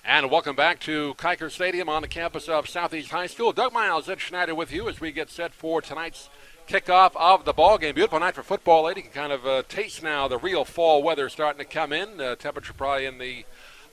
And welcome back to Kiker Stadium on the campus of Southeast High School. Doug Miles, Ed Schneider with you as we get set for tonight's kickoff of the ball game. Beautiful night for football, lady. You can kind of taste now the real fall weather starting to come in. Temperature probably in the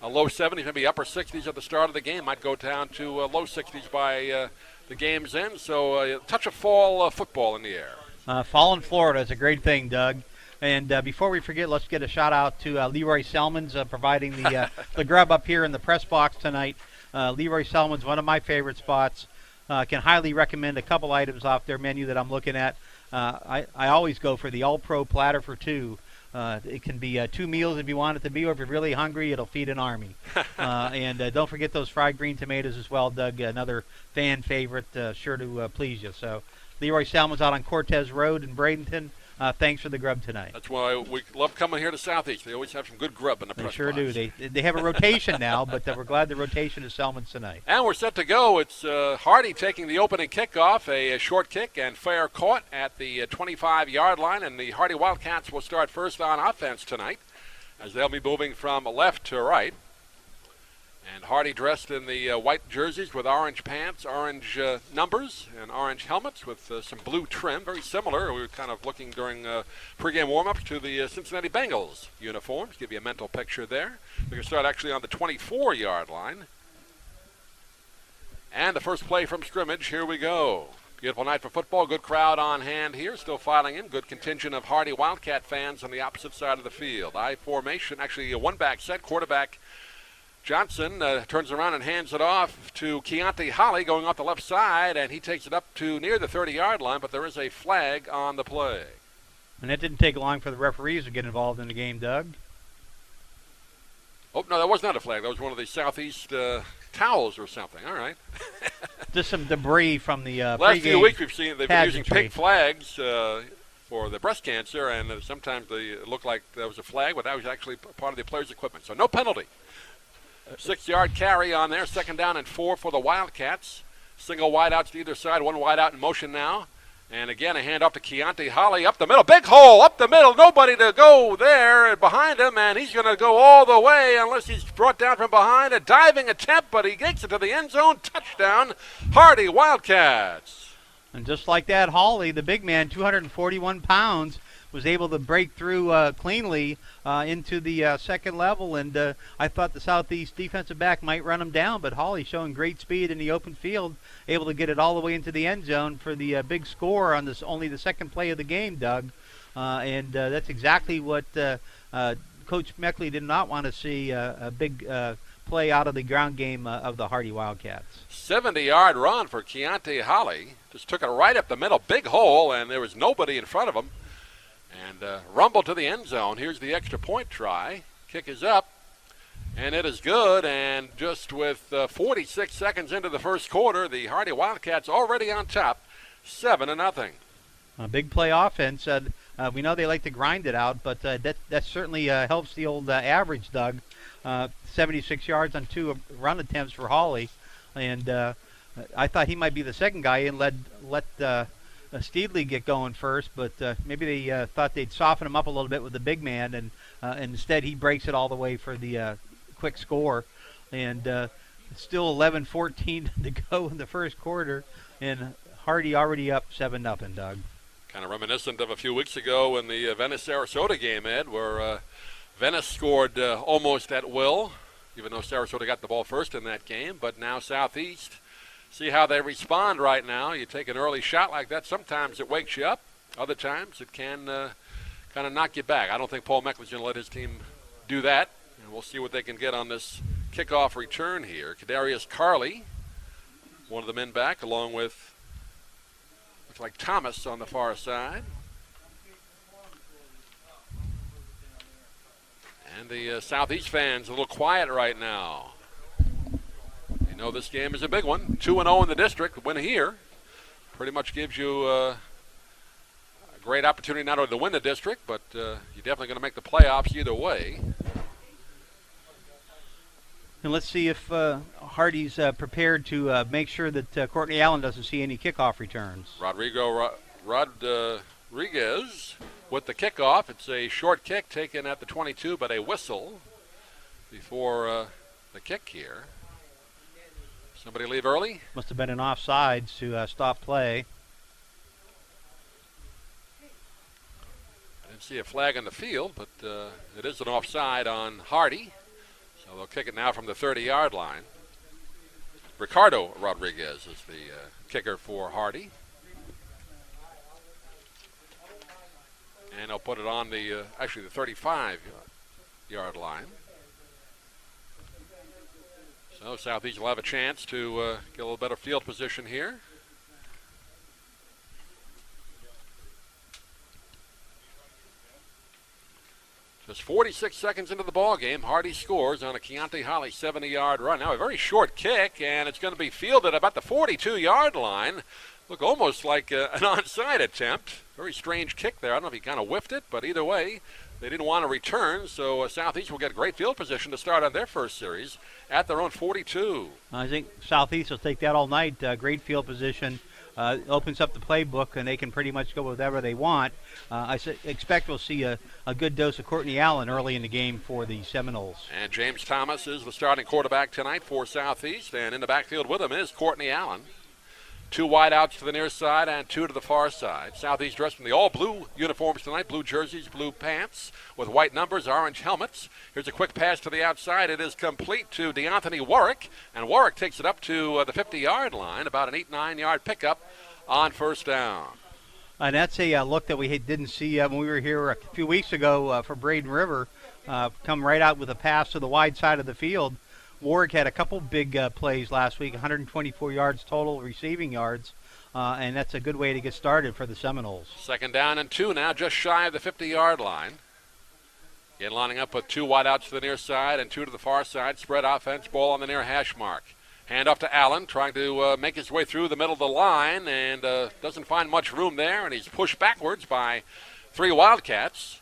low 70s, maybe upper 60s at the start of the game. Might go down to low 60s by the game's end. So a touch of fall football in the air. Fall in Florida is a great thing, Doug. And before we forget, let's get a shout-out to Leroy Selmans providing the grub up here in the press box tonight. Leroy Selmans, one of my favorite spots. Can highly recommend a couple items off their menu that I'm looking at. I always go for the All-Pro platter for two. It can be 2 meals if you want it to be, or if you're really hungry, it'll feed an army. And don't forget those fried green tomatoes as well, Doug, another fan favorite, sure to please you. So Leroy Selmans out on Cortez Road in Bradenton. Thanks for the grub tonight. That's why we love coming here to Southeast. They always have some good grub in the press box. They sure do. They have a rotation now, but we're glad the rotation is Selmans tonight. And we're set to go. It's Hardee taking the opening kickoff, a short kick and fair caught at the 25-yard line, and the Hardee Wildcats will start first on offense tonight as they'll be moving from left to right. And Hardee dressed in the white jerseys with orange pants, orange numbers, and orange helmets with some blue trim. Very similar. We were kind of looking during pregame warm-ups to the Cincinnati Bengals uniforms. Give you a mental picture there. We can start actually on the 24-yard line. And the first play from scrimmage. Here we go. Beautiful night for football. Good crowd on hand here. Still filing in. Good contingent of Hardee Wildcat fans on the opposite side of the field. I formation, actually a one-back set. Quarterback Johnson turns around and hands it off to Keontae Holly going off the left side, and he takes it up to near the 30-yard line, but there is a flag on the play. And it didn't take long for the referees to get involved in the game, Doug. Oh, no, that was not a flag. That was one of the Southeast towels or something. All right. Just some debris from the last few weeks we've seen they've been using pageantry. pink flags for the breast cancer, and sometimes they look like there was a flag, but that was actually part of the player's equipment. So no penalty. 6-yard carry on there, 2nd down and 4 for the Wildcats. Single wideouts to either side, one wideout in motion now. And again, a handoff to Keontae Holly up the middle. Big hole up the middle, nobody to go there behind him, and he's going to go all the way unless he's brought down from behind. A diving attempt, but he gets it to the end zone. Touchdown, Hardee Wildcats. And just like that, Holly, the big man, 241 pounds, was able to break through cleanly into the second level, and I thought the Southeast defensive back might run him down, but Holly showing great speed in the open field, able to get it all the way into the end zone for the big score on this only the second play of the game, Doug. And that's exactly what Coach Meckley did not want to see, a big play out of the ground game of the Hardee Wildcats. 70-yard run for Keontae Holly. Just took it right up the middle, big hole, and there was nobody in front of him. And rumble to the end zone. Here's the extra point try. Kick is up, and it is good. And just with 46 seconds into the first quarter, the Hardee Wildcats already on top, 7-0. A big play offense. We know they like to grind it out, but that certainly helps the old average, Doug. 76 yards on 2 run attempts for Holly. And I thought he might be the second guy and let Steedley get going first, but maybe they thought they'd soften him up a little bit with the big man, and instead he breaks it all the way for the quick score. And still 11-14 to go in the first quarter, and Hardee already up 7-0, Doug. Kind of reminiscent of a few weeks ago in the Venice-Sarasota game, Ed, where Venice scored almost at will, even though Sarasota got the ball first in that game, but now Southeast. See how they respond right now. You take an early shot like that, sometimes it wakes you up. Other times it can kind of knock you back. I don't think Paul Meckley's going to let his team do that. And we'll see what they can get on this kickoff return here. Kadarius Carley, one of the men back, along with, looks like Thomas on the far side. And the Southeast fans a little quiet right now. You know this game is a big one. 2-0 in the district. Win here pretty much gives you a great opportunity not only to win the district, but you're definitely going to make the playoffs either way. And let's see if Hardee's prepared to make sure that Courtney Allen doesn't see any kickoff returns. Rodriguez with the kickoff. It's a short kick taken at the 22, but a whistle before the kick here. Somebody leave early? Must have been an offsides to stop play. I didn't see a flag on the field, but it is an offside on Hardee. So they'll kick it now from the 30-yard line. Ricardo Rodriguez is the kicker for Hardee. And they'll put it on the, actually the 35-yard line. So Southeast will have a chance to get a little better field position here. Just 46 seconds into the ball game, Hardee scores on a Keontae Holly 70-yard run. Now a very short kick, and it's going to be fielded about the 42-yard line. Look, almost like an onside attempt. Very strange kick there. I don't know if he kind of whiffed it, but either way, they didn't want to return, so Southeast will get great field position to start on their first series at their own 42. I think Southeast will take that all night. Great field position. Opens up the playbook, and they can pretty much go whatever they want. I expect we'll see a good dose of Courtney Allen early in the game for the Seminoles. And James Thomas is the starting quarterback tonight for Southeast, and in the backfield with him is Courtney Allen. 2 wideouts to the near side and 2 to the far side. Southeast dressed in the all-blue uniforms tonight, blue jerseys, blue pants with white numbers, orange helmets. Here's a quick pass to the outside. It is complete to DeAnthony Warwick, and Warwick takes it up to the 50-yard line, about an 8-9 yard pickup on first down. And that's a look that we didn't see when we were here a few weeks ago for Braden River. Come right out with a pass to the wide side of the field. Warwick had a couple big plays last week, 124 yards total receiving yards, and that's a good way to get started for the Seminoles. 2nd down and 2 now, just shy of the 50-yard line. Again, lining up with 2 wideouts to the near side and 2 to the far side. Spread offense, ball on the near hash mark. Hand off to Allen, trying to make his way through the middle of the line, and doesn't find much room there, and he's pushed backwards by 3 Wildcats.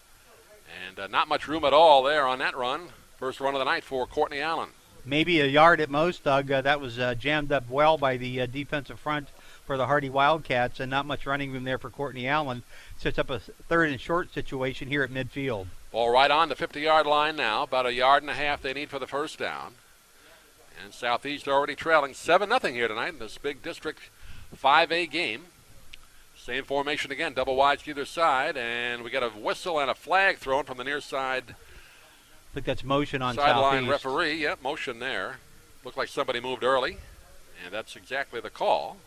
And not much room at all there on that run. First run of the night for Courtney Allen. Maybe a yard at most, Doug. That was jammed up well by the defensive front for the Hardee Wildcats, and not much running room there for Courtney Allen. Sets up a 3rd and short situation here at midfield. Ball right on the 50-yard line now. About 1.5 yards they need for the first down. And Southeast already trailing 7-0 here tonight in this big District 5A game. Same formation again, double wides to either side, and we got a whistle and a flag thrown from the near side. I think that's motion on sideline Southeast. Referee. Yep, motion there. Looked like somebody moved early, and that's exactly the call.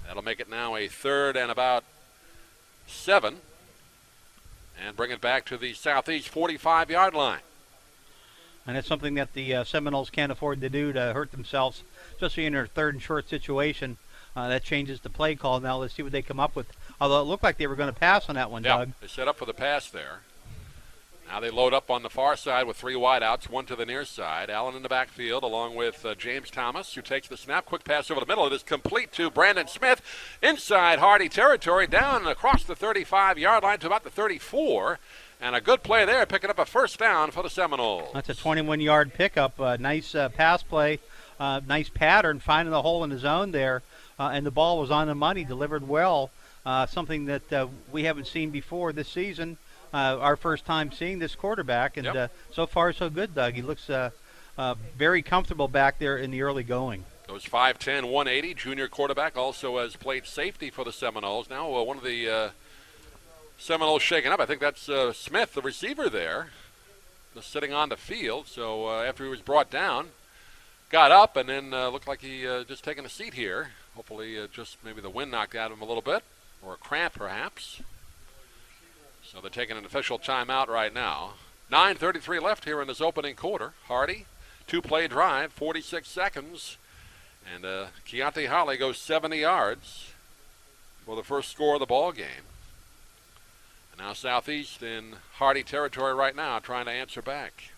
That'll make it now a 3rd and about 7, and bring it back to the Southeast 45-yard line. And it's something that the Seminoles can't afford to do to hurt themselves, especially in their 3rd and short situation. That changes the play call. Now let's see what they come up with. Although it looked like they were going to pass on that one, yeah, Doug. They set up for the pass there. Now they load up on the far side with 3 wideouts, 1 to the near side. Allen in the backfield along with James Thomas, who takes the snap. Quick pass over the middle. It is complete to Brandon Smith inside Hardee territory, down across the 35-yard line to about the 34. And a good play there, picking up a first down for the Seminoles. That's a 21-yard pickup. Nice pass play. Nice pattern, finding the hole in the zone there. And the ball was on the money, delivered well. Something that we haven't seen before this season. Our first time seeing this quarterback, and so far so good, Doug. He looks very comfortable back there in the early going. Goes 5'10", 180, junior quarterback, also has played safety for the Seminoles. Now one of the Seminoles shaken up. I think that's Smith, the receiver there, just sitting on the field. So after he was brought down, got up and then looked like he just taking a seat here. Hopefully just maybe the wind knocked out of him a little bit, or a cramp perhaps. So they're taking an official timeout right now. 9:33 left here in this opening quarter. Hardee, 2-play drive, 46 seconds. And Keontae Holly goes 70 yards for the first score of the ball game. And now Southeast in Hardee territory right now, trying to answer back.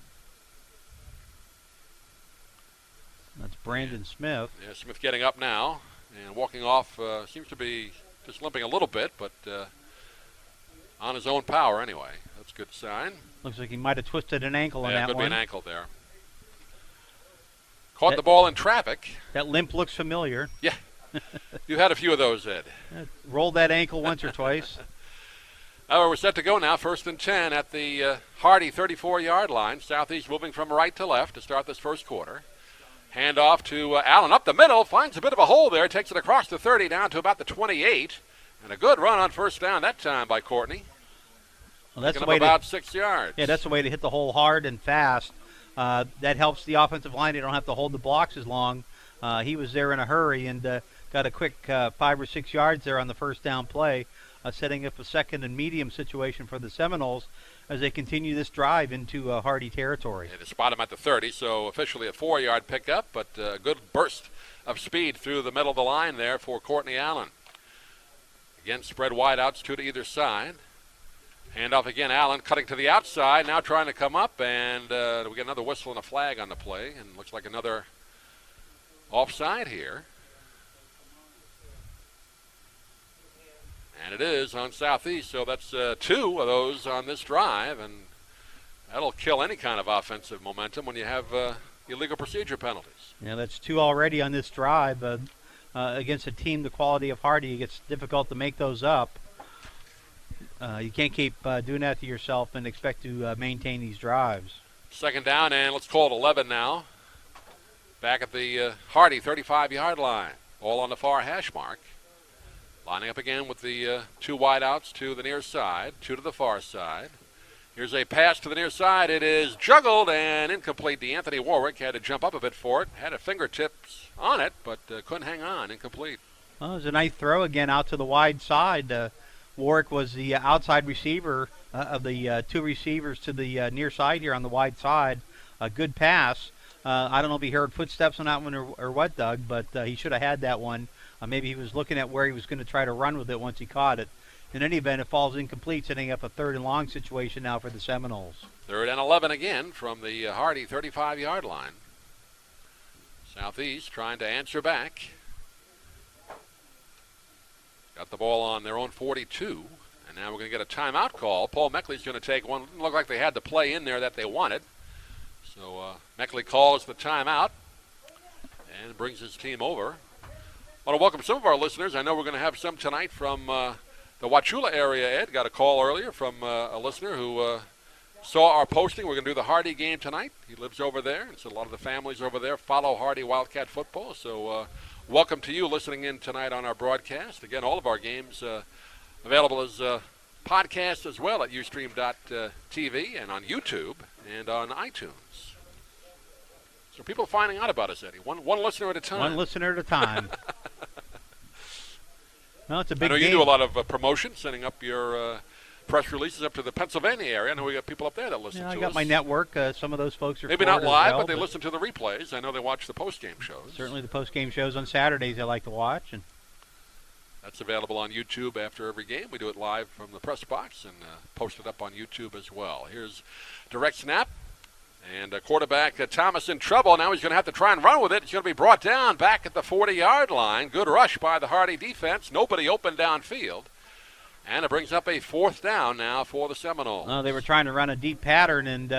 That's Brandon Smith. Yeah, Smith getting up now and walking off. Seems to be just limping a little bit, but on his own power anyway. That's a good sign. Looks like he might have twisted an ankle on that one. Yeah, could be an ankle there. Caught the ball in traffic. That limp looks familiar. Yeah. You had a few of those, Ed. Rolled that ankle once or twice. Oh, we're set to go now. 1st and 10 at the Hardee 34-yard line. Southeast moving from right to left to start this first quarter. Hand off to Allen up the middle. Finds a bit of a hole there. Takes it across the 30 down to about the 28. And a good run on first down that time by Courtney. Well, that's the way about 6 yards. Yeah, that's the way to hit the hole hard and fast. That helps the offensive line. They don't have to hold the blocks as long. He was there in a hurry and got a quick 5 or 6 yards there on the first down play, setting up a second and medium situation for the Seminoles as they continue this drive into Hardee territory. They spot him at the 30, so officially a 4-yard pickup, but a good burst of speed through the middle of the line there for Courtney Allen. Again, spread wideouts, 2 to either side. Handoff again, Allen cutting to the outside, now trying to come up, and we get another whistle and a flag on the play, and looks like another offside here. And it is on Southeast, so that's 2 of those on this drive, and that'll kill any kind of offensive momentum when you have illegal procedure penalties. Yeah, that's 2 already on this drive. Against a team the quality of Hardee, it gets difficult to make those up. You can't keep doing that to yourself and expect to maintain these drives. 2nd down, and let's call it 11 now. Back at the Hardee 35-yard line, all on the far hash mark. Lining up again with the 2 wideouts to the near side, 2 to the far side. Here's a pass to the near side. It is juggled and incomplete. D'Anthony Warwick had to jump up a bit for it. Had a fingertips on it, but couldn't hang on. Incomplete. Well, it was a nice throw again out to the wide side. Warwick was the outside receiver of the 2 receivers to the near side here on the wide side. A good pass. I don't know if he heard footsteps on that one or what, Doug, but he should have had that one. Maybe he was looking at where he was going to try to run with it once he caught it. In any event, it falls incomplete, setting up a 3rd and long situation now for the Seminoles. 3rd and 11 again from the Hardee 35-yard line. Southeast trying to answer back. Got the ball on their own 42, and now we're going to get a timeout call. Paul Meckley's going to take one. Didn't look like they had the play in there that they wanted. So Meckley calls the timeout and brings his team over. I want to welcome some of our listeners. I know we're going to have some tonight from the Wauchula area, Ed. Got a call earlier from a listener who saw our posting. We're going to do the Hardee game tonight. He lives over there, and so a lot of the families over there follow Hardee Wildcat football. So welcome to you listening in tonight on our broadcast. Again, all of our games available as podcasts as well at Ustream.tv and on YouTube and on iTunes. So people are finding out about us, Eddie. One listener at a time. One listener at a time. Well, it's a big I know game. You do a lot of promotion, sending up your press releases up to the Pennsylvania area. I know we got people up there that listen to us. I got my network. Some of those folks are maybe not live, well, but they listen to the replays. I know they watch the post-game shows. Certainly the post-game shows on Saturdays I like to watch. And that's available on YouTube after every game. We do it live from the press box and post it up on YouTube as well. Here's direct snap. And quarterback Thomas in trouble. Now he's going to have to try and run with it. He's going to be brought down back at the 40-yard line. Good rush by the Hardee defense. Nobody open downfield. And it brings up a 4th down now for the Seminoles. They were trying to run a deep pattern, and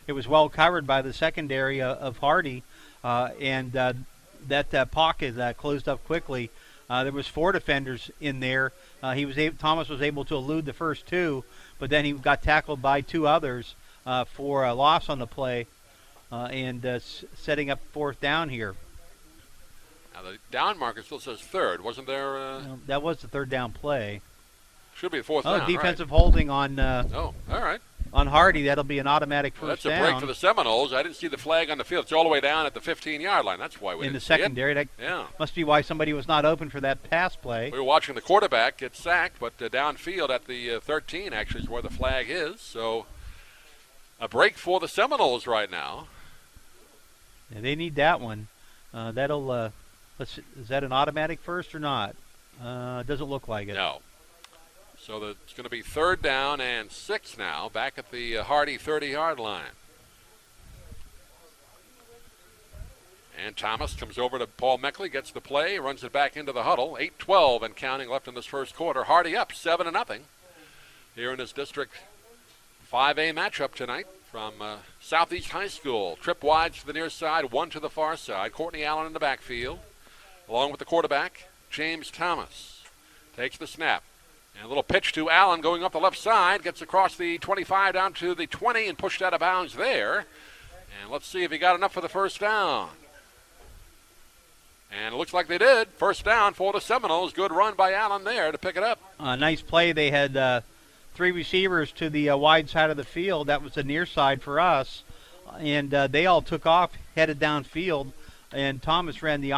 it was well covered by the secondary of Hardee. And that pocket closed up quickly. There was 4 defenders in there. Thomas was able to elude the first 2, but then he got tackled by 2 others. For a loss on the play and setting up 4th down here. Now the down marker still says 3rd. Wasn't there? That was the 3rd down play. Should be the 4th down. Defensive right. holding on. All right. On Hardee, that'll be an automatic first down. That's a break for the Seminoles. I didn't see the flag on the field. It's all the way down at the 15-yard line. That's why we in didn't the secondary. See it. That must be why somebody was not open for that pass play. We were watching the quarterback get sacked, but downfield at the 13 actually is where the flag is. So. A break for the Seminoles right now. Yeah, they need that one. Is that an automatic first or not? Doesn't look like it. No. So it's going to be 3rd down and 6 now, back at the Hardee 30-yard line. And Thomas comes over to Paul Meckley, gets the play, runs it back into the huddle. 8-12 and counting left in this first quarter. Hardee up 7-0 here in this district 5A matchup tonight from Southeast High School. Trip wide to the near side, 1 to the far side. Courtney Allen in the backfield, along with the quarterback, James Thomas. Takes the snap, And a little pitch to Allen going up the left side. Gets across the 25 down to the 20 and pushed out of bounds there. And let's see if he got enough for the first down. And it looks like they did. First down for the Seminoles. Good run by Allen there to pick it up. Nice play. They had 3 receivers to the wide side of the field. That was the near side for us. And they all took off, headed downfield. And Thomas ran the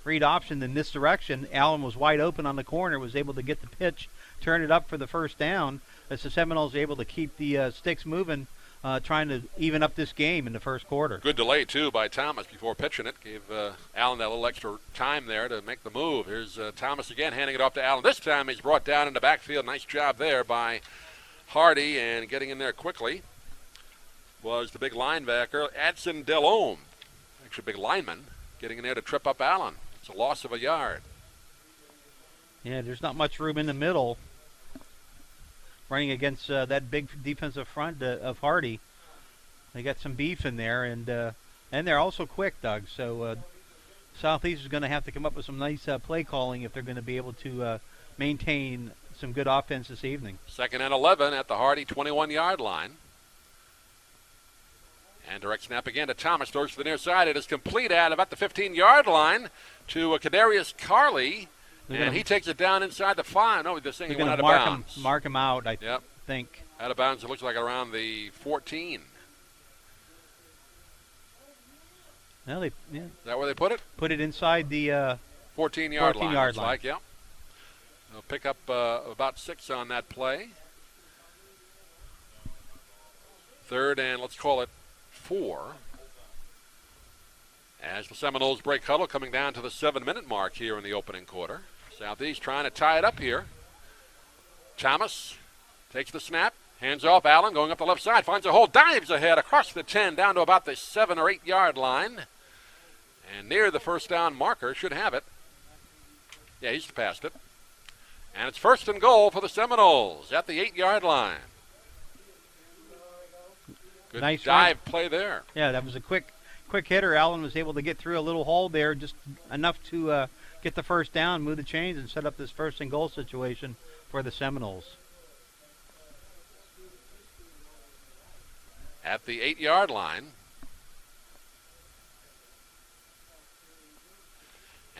read option in this direction. Allen was wide open on the corner, was able to get the pitch, turn it up for the first down, as the Seminoles were able to keep the sticks moving, trying to even up this game in the first quarter. Good delay, too, by Thomas before pitching it. Gave Allen that little extra time there to make the move. Here's Thomas again, handing it off to Allen. This time he's brought down in the backfield. Nice job there by Hardee, and getting in there quickly was the big linebacker, Adson Delhomme. Actually, big lineman, getting in there to trip up Allen. It's a loss of a yard. Yeah, there's not much room in the middle. Running against that big defensive front of Hardee. They got some beef in there, and they're also quick, Doug. So Southeast is going to have to come up with some nice play calling if they're going to be able to maintain some good offense this evening. 2nd and 11 at the Hardee 21-yard line. And direct snap again to Thomas. Throws to the near side. It is complete at about the 15-yard line to Kadarius Carley. And he takes it down inside the 5. No, this thing went out of bounds. Mark him out, I think. Out of bounds, it looks like around the 14. Well, Is that where they put it? Put it inside the 14-yard line. Looks like, yeah. They'll pick up about 6 on that play. 3rd and let's call it 4. As the Seminoles break huddle, coming down to the 7-minute mark here in the opening quarter. Southeast trying to tie it up here. Thomas takes the snap, hands off Allen, going up the left side, finds a hole, dives ahead across the 10, down to about the 7 or 8 yard line. And near the first down marker, should have it. Yeah, he's past it. And it's 1st and goal for the Seminoles at the 8 yard line. Good nice dive play there. Yeah, that was a quick hitter. Allen was able to get through a little hole there, just enough to get the first down, move the chains, and set up this 1st and goal situation for the Seminoles. At the 8 yard line.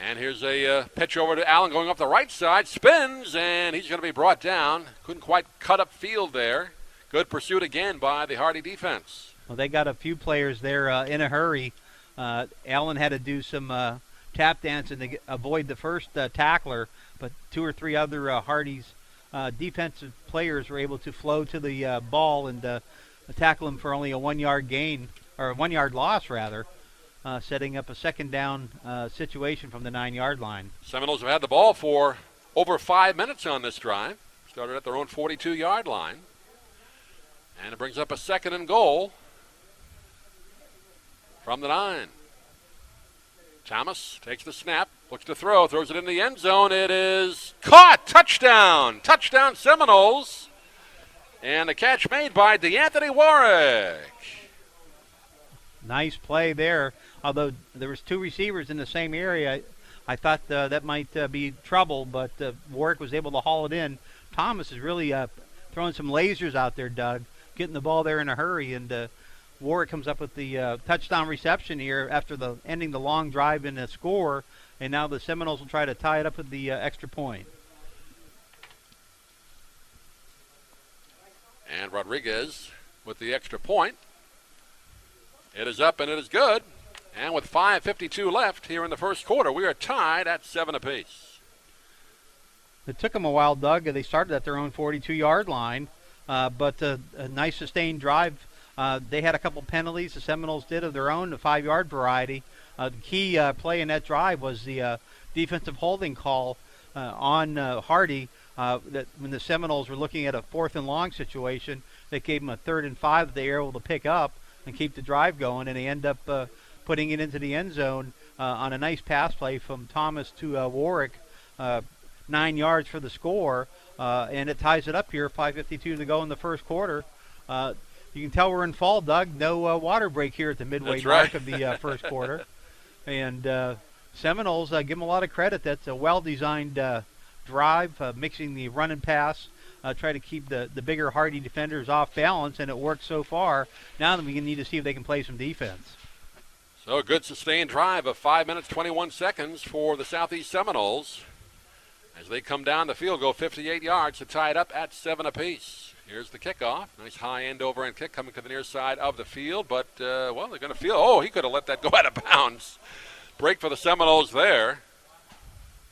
And here's a pitch over to Allen going up the right side, spins, and he's going to be brought down. Couldn't quite cut up field there. Good pursuit again by the Hardee defense. Well, they got a few players there in a hurry. Allen had to do some tap dancing to avoid the first tackler, but 2 or 3 other Hardee's defensive players were able to flow to the ball and tackle him for only a 1 yard gain, or a 1 yard loss rather, setting up a 2nd down situation from the 9 yard line. Seminoles have had the ball for over 5 minutes on this drive. Started at their own 42 yard line. And it brings up a 2nd and goal from the 9. Thomas takes the snap, looks to throw, throws it in the end zone. It is caught. Touchdown. Touchdown Seminoles. And the catch made by DeAnthony Warwick. Nice play there. Although there was 2 receivers in the same area, I thought that might be trouble, but Warwick was able to haul it in. Thomas is really throwing some lasers out there, Doug, getting the ball there in a hurry, and Warwick comes up with the touchdown reception here after ending the long drive in a score, and now the Seminoles will try to tie it up with the extra point. And Rodriguez with the extra point. It is up and it is good. And with 5:52 left here in the first quarter, we are tied at 7 apiece. It took them a while, Doug. They started at their own 42-yard line, but a nice sustained drive. They had a couple penalties. The Seminoles did of their own, the 5-yard variety. The key play in that drive was the defensive holding call on Hardee. That when the Seminoles were looking at a 4th and long situation, they gave them a 3rd and 5 that they were able to pick up and keep the drive going, and they end up putting it into the end zone on a nice pass play from Thomas to Warwick, 9 yards for the score, and it ties it up here, 5:52 to go in the first quarter. You can tell we're in fall, Doug. No water break here at the midway mark of the first quarter. And Seminoles, give them a lot of credit. That's a well-designed drive, mixing the run and pass, try to keep the bigger Hardee defenders off balance, and it worked so far. Now then we need to see if they can play some defense. So a good sustained drive of 5 minutes, 21 seconds for the Southeast Seminoles as they come down the field, go 58 yards to tie it up at 7 apiece. Here's the kickoff. Nice high end over end kick coming to the near side of the field, but, well, they're going to feel, oh, he could have let that go out of bounds. Break for the Seminoles there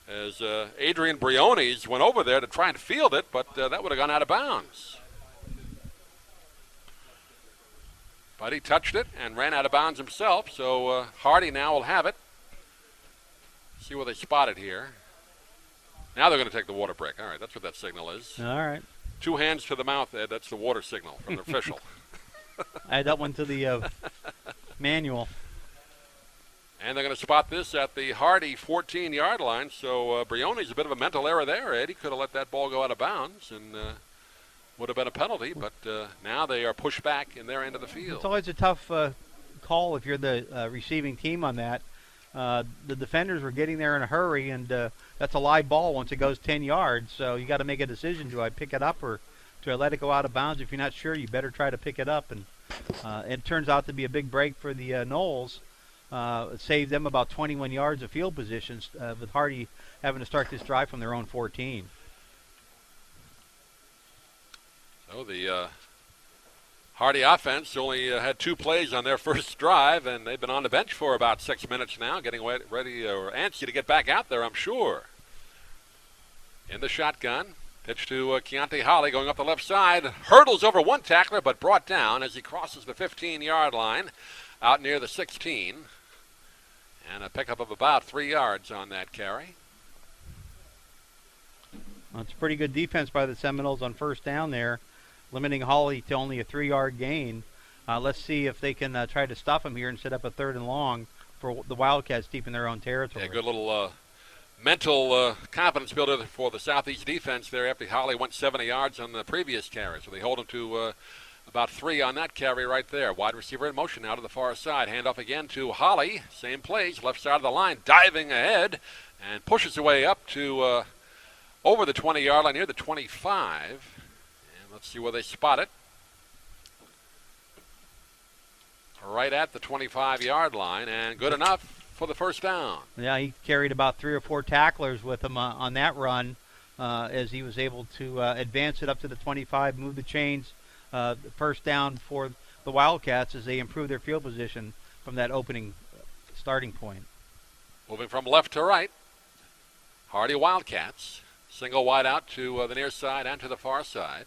as Adrian Briones went over there to try and field it, but that would have gone out of bounds. But he touched it and ran out of bounds himself, so Hardee now will have it. See where they spot it here. Now they're going to take the water break. All right, that's what that signal is. All right. 2 hands to the mouth, Ed. That's the water signal from the official. Add that one to the manual. And they're going to spot this at the Hardee 14-yard line. So Briones, a bit of a mental error there, Ed. He could have let that ball go out of bounds and would have been a penalty. But now they are pushed back in their end of the field. It's always a tough call if you're the receiving team on that. The defenders were getting there in a hurry, and that's a live ball once it goes 10 yards. So you got to make a decision. Do I pick it up or do I let it go out of bounds? If you're not sure, you better try to pick it up. And it turns out to be a big break for the Noles. It saved them about 21 yards of field positions with Hardee having to start this drive from their own 14. So the Hardee offense only had 2 plays on their first drive, and they've been on the bench for about 6 minutes now, getting ready or antsy to get back out there, I'm sure. In the shotgun, pitch to Keontae Holly going up the left side. Hurdles over one tackler, but brought down as he crosses the 15-yard line out near the 16. And a pickup of about 3 yards on that carry. Well, it's pretty good defense by the Seminoles on first down there, limiting Holly to only a 3-yard gain. Let's see if they can try to stuff him here and set up a 3rd and long for the Wildcats deep in their own territory. Yeah, good little mental confidence builder for the Southeast defense there after Holly went 70 yards on the previous carry. So they hold him to about 3 on that carry right there. Wide receiver in motion now to the far side. Handoff again to Holly. Same plays, left side of the line, diving ahead and pushes his way up to over the 20-yard line, near the 25. Let's see where they spot it. Right at the 25-yard line, and good enough for the first down. Yeah, he carried about 3 or 4 tacklers with him on that run as he was able to advance it up to the 25, move the chains. First down for the Wildcats as they improve their field position from that opening starting point. Moving from left to right, Hardee Wildcats. Single wide out to the near side and to the far side.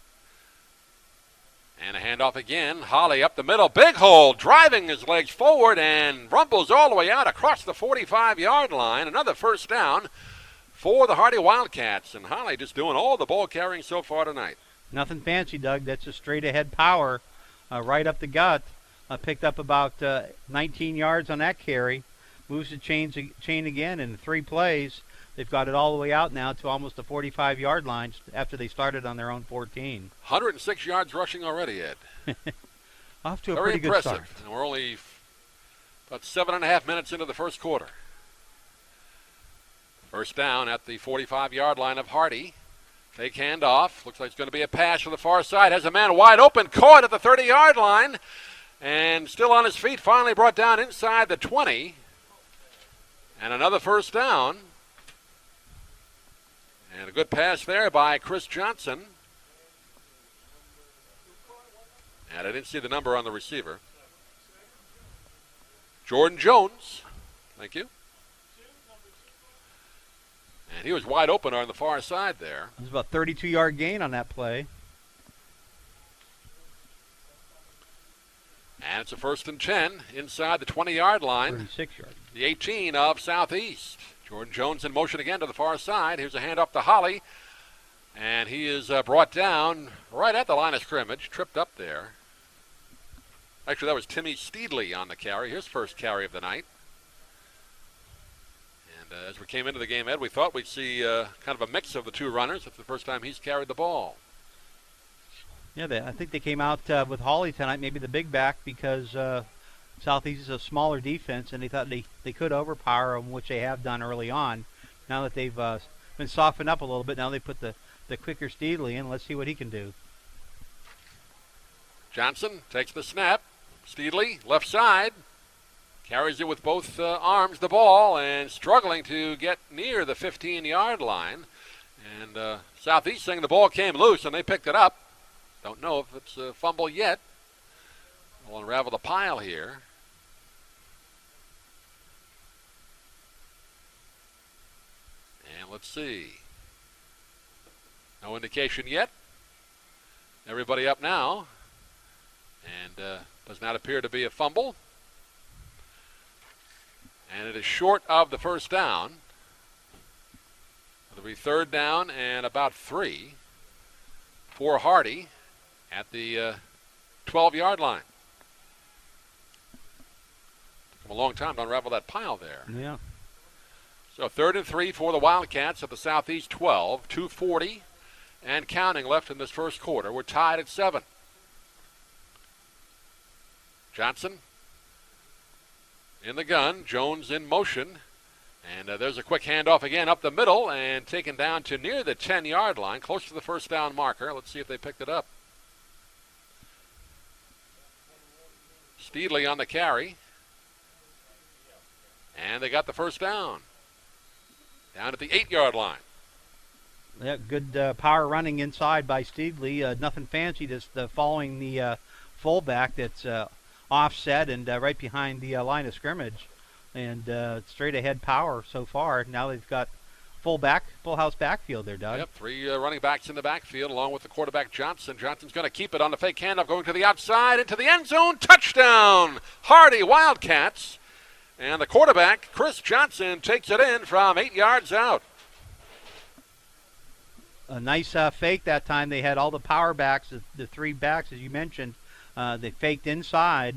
And a handoff again. Holly up the middle. Big hole. Driving his legs forward and rumbles all the way out across the 45-yard line. Another first down for the Hardee Wildcats. And Holly just doing all the ball carrying so far tonight. Nothing fancy, Doug. That's just straight ahead power right up the gut. Picked up about 19 yards on that carry. Moves the chain again in 3 plays. They've got it all the way out now to almost the 45-yard line after they started on their own 14. 106 yards rushing already, Ed. Off to a Very pretty impressive. good start. And we're only about 7.5 minutes into the first quarter. First down at the 45-yard line of Hardee. Fake handoff. Looks like it's going to be a pass to the far side. Has a man wide open. Caught at the 30-yard line. And still on his feet. Finally brought down inside the 20. And another first down. And a good pass there by Chris Johnson. And I didn't see the number on the receiver. Jordan Jones. Thank you. And he was wide open on the far side there. It was about a 32-yard gain on that play. And it's a 1st and 10 inside the 20-yard line. 36 yards. The 18 of Southeast. Jordan Jones in motion again to the far side. Here's a handoff to Holly. And he is brought down right at the line of scrimmage. Tripped up there. Actually, that was Timmy Steedley on the carry. His first carry of the night. And as we came into the game, Ed, we thought we'd see kind of a mix of the 2 runners. It's the first time he's carried the ball. Yeah, I think they came out with Holly tonight, maybe the big back, because Southeast is a smaller defense, and they thought they could overpower them, which they have done early on. Now that they've been softened up a little bit. Now they put the quicker Steedley in. Let's see what he can do. Johnson takes the snap. Steedley, left side. Carries it with both arms, the ball, and struggling to get near the 15-yard line. And Southeast saying the ball came loose, and they picked it up. Don't know if it's a fumble yet. We'll unravel the pile here. And let's see. No indication yet. Everybody up now. And does not appear to be a fumble. And it is short of the first down. It'll be third down and about 3 for Hardee at the 12-yard line. Took them a long time to unravel that pile there. Yeah. So 3rd and 3 for the Wildcats at the Southeast 12. 2:40 and counting left in this first quarter. We're tied at 7. Johnson in the gun. Jones in motion. And there's a quick handoff again up the middle and taken down to near the 10-yard line, close to the first down marker. Let's see if they picked it up. Steedley on the carry. And they got the first down. Down at the 8-yard line. Yeah, good power running inside by Steedley. Nothing fancy, just following the fullback that's offset and right behind the line of scrimmage. And straight ahead power so far. Now they've got full house backfield there, Doug. Yep, 3 running backs in the backfield along with the quarterback Johnson. Johnson's going to keep it on the fake handoff, going to the outside into the end zone. Touchdown, Hardee Wildcats. And the quarterback, Chris Johnson, takes it in from 8 yards out. A nice fake that time. They had all the power backs, the 3 backs, as you mentioned. They faked inside.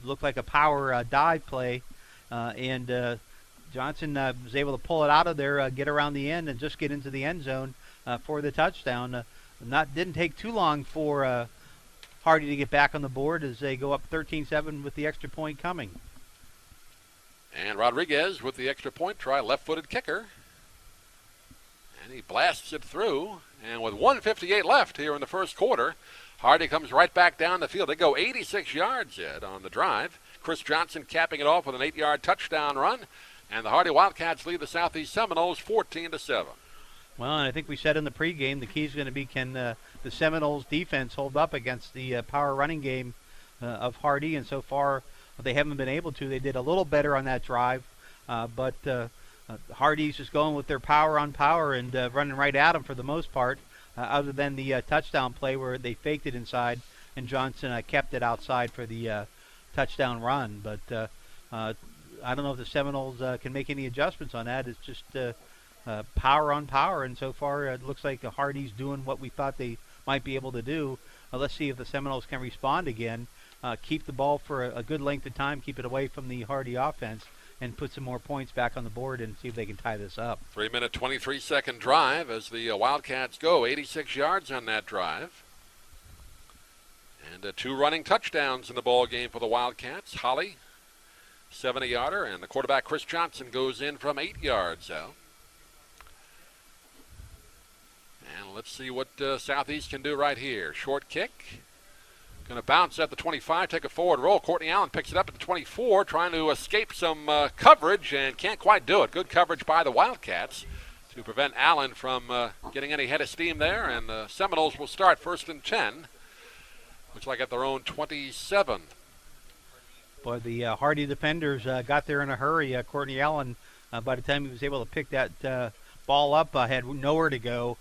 Looked like a power dive play. And Johnson was able to pull it out of there, get around the end, and just get into the end zone for the touchdown. Didn't take too long for Hardee to get back on the board as they go up 13-7 with the extra point coming. And Rodriguez with the extra point try, left-footed kicker. And he blasts it through. And with 1:58 left here in the first quarter, Hardee comes right back down the field. They go 86 yards, Ed, on the drive. Chris Johnson capping it off with an 8-yard touchdown run. And the Hardee Wildcats lead the Southeast Seminoles 14-7. Well, and I think we said in the pregame the key is going to be can the Seminoles defense hold up against the power running game of Hardee. And so far, they haven't been able to. They did a little better on that drive. But Hardee's just going with their power on power and running right at them for the most part. Other than the touchdown play where they faked it inside and Johnson kept it outside for the touchdown run. But I don't know if the Seminoles can make any adjustments on that. It's just power on power, and so far it looks like Hardee's doing what we thought they might be able to do. Let's see if the Seminoles can respond again, keep the ball for a good length of time, keep it away from the Hardee offense, and put some more points back on the board and see if they can tie this up. 3-minute, 23-second drive as the Wildcats go. 86 yards on that drive. And 2 running touchdowns in the ball game for the Wildcats. Holly, 70-yarder, and the quarterback Chris Johnson goes in from 8 yards out. And let's see what Southeast can do right here. Short kick. Going to bounce at the 25, take a forward roll. Courtney Allen picks it up at the 24, trying to escape some coverage and can't quite do it. Good coverage by the Wildcats to prevent Allen from getting any head of steam there. And the Seminoles will start 1st and 10. Looks like at their own 27. Boy, the Hardee defenders got there in a hurry. Courtney Allen, by the time he was able to pick that ball up, had nowhere to go.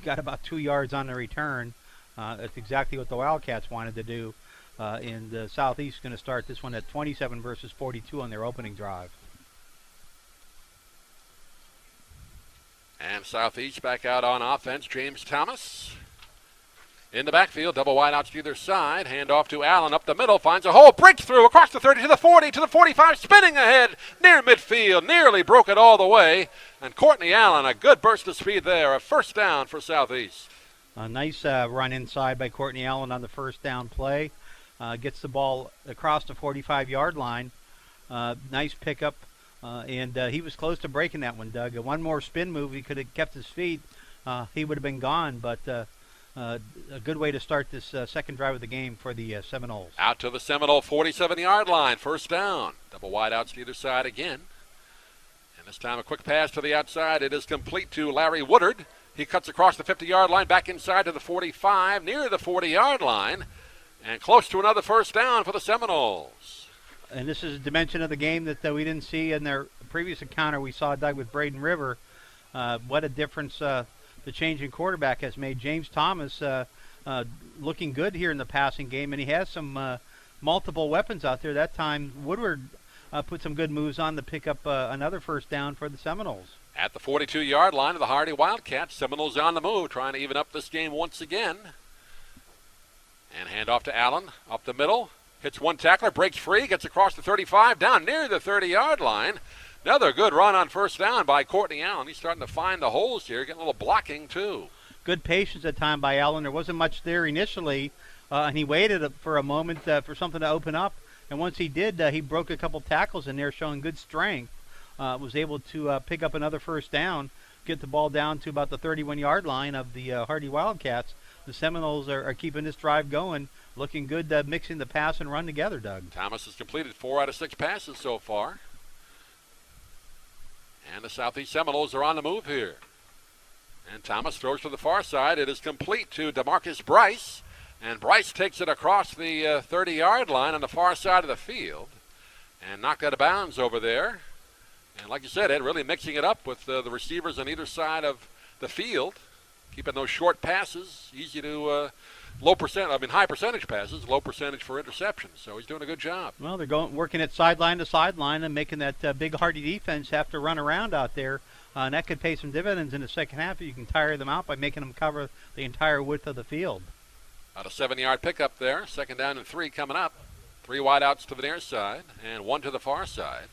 Got about 2 yards on the return. That's exactly what the Wildcats wanted to do. And the Southeast is going to start this one at 27 versus 42 on their opening drive. And Southeast back out on offense. James Thomas in the backfield. Double wideouts to either side. Hand off to Allen up the middle. Finds a hole. Breaks through across the 30 to the 40 to the 45. Spinning ahead near midfield. Nearly broke it all the way. And Courtney Allen, a good burst of speed there. A first down for Southeast. A nice run inside by Courtney Allen on the first down play. Gets the ball across the 45-yard line. Nice pickup and he was close to breaking that one, Doug. One more spin move, he could have kept his feet. He would have been gone, but a good way to start this second drive of the game for the Seminoles. Out to the Seminole 47-yard line, first down. Double wide outs to either side again. And this time a quick pass to the outside. It is complete to Larry Woodard. He cuts across the 50-yard line, back inside to the 45, near the 40-yard line, and close to another first down for the Seminoles. And this is a dimension of the game that we didn't see in their previous encounter we saw, Doug, with Braden River. What a difference the change in quarterback has made. James Thomas looking good here in the passing game, and he has some multiple weapons out there. That time, Woodward put some good moves on to pick up another first down for the Seminoles. At the 42-yard line of the Hardee Wildcats, Seminoles on the move, trying to even up this game once again. And hand off to Allen, up the middle. Hits one tackler, breaks free, gets across the 35, down near the 30-yard line. Another good run on first down by Courtney Allen. He's starting to find the holes here, getting a little blocking too. Good patience at time by Allen. There wasn't much there initially, and he waited for a moment for something to open up. And once he did, he broke a couple tackles in there, showing good strength. Was able to pick up another first down, get the ball down to about the 31-yard line of the Hardee Wildcats. The Seminoles are keeping this drive going, looking good, mixing the pass and run together, Doug. Thomas has completed 4 out of 6 passes so far. And the Southeast Seminoles are on the move here. And Thomas throws to the far side. It is complete to DeMarcus Bryce. And Bryce takes it across the 30-yard line on the far side of the field. And knocked out of bounds over there. And like you said, Ed, really mixing it up with the receivers on either side of the field. Keeping those short passes easy to high percentage passes, low percentage for interceptions. So he's doing a good job. Well, they're working it sideline to sideline and making that big Hardee defense have to run around out there. And that could pay some dividends in the second half if you can tire them out by making them cover the entire width of the field. About a 7-yard pickup there. Second down and 3 coming up. 3 wide outs to the near side and 1 to the far side.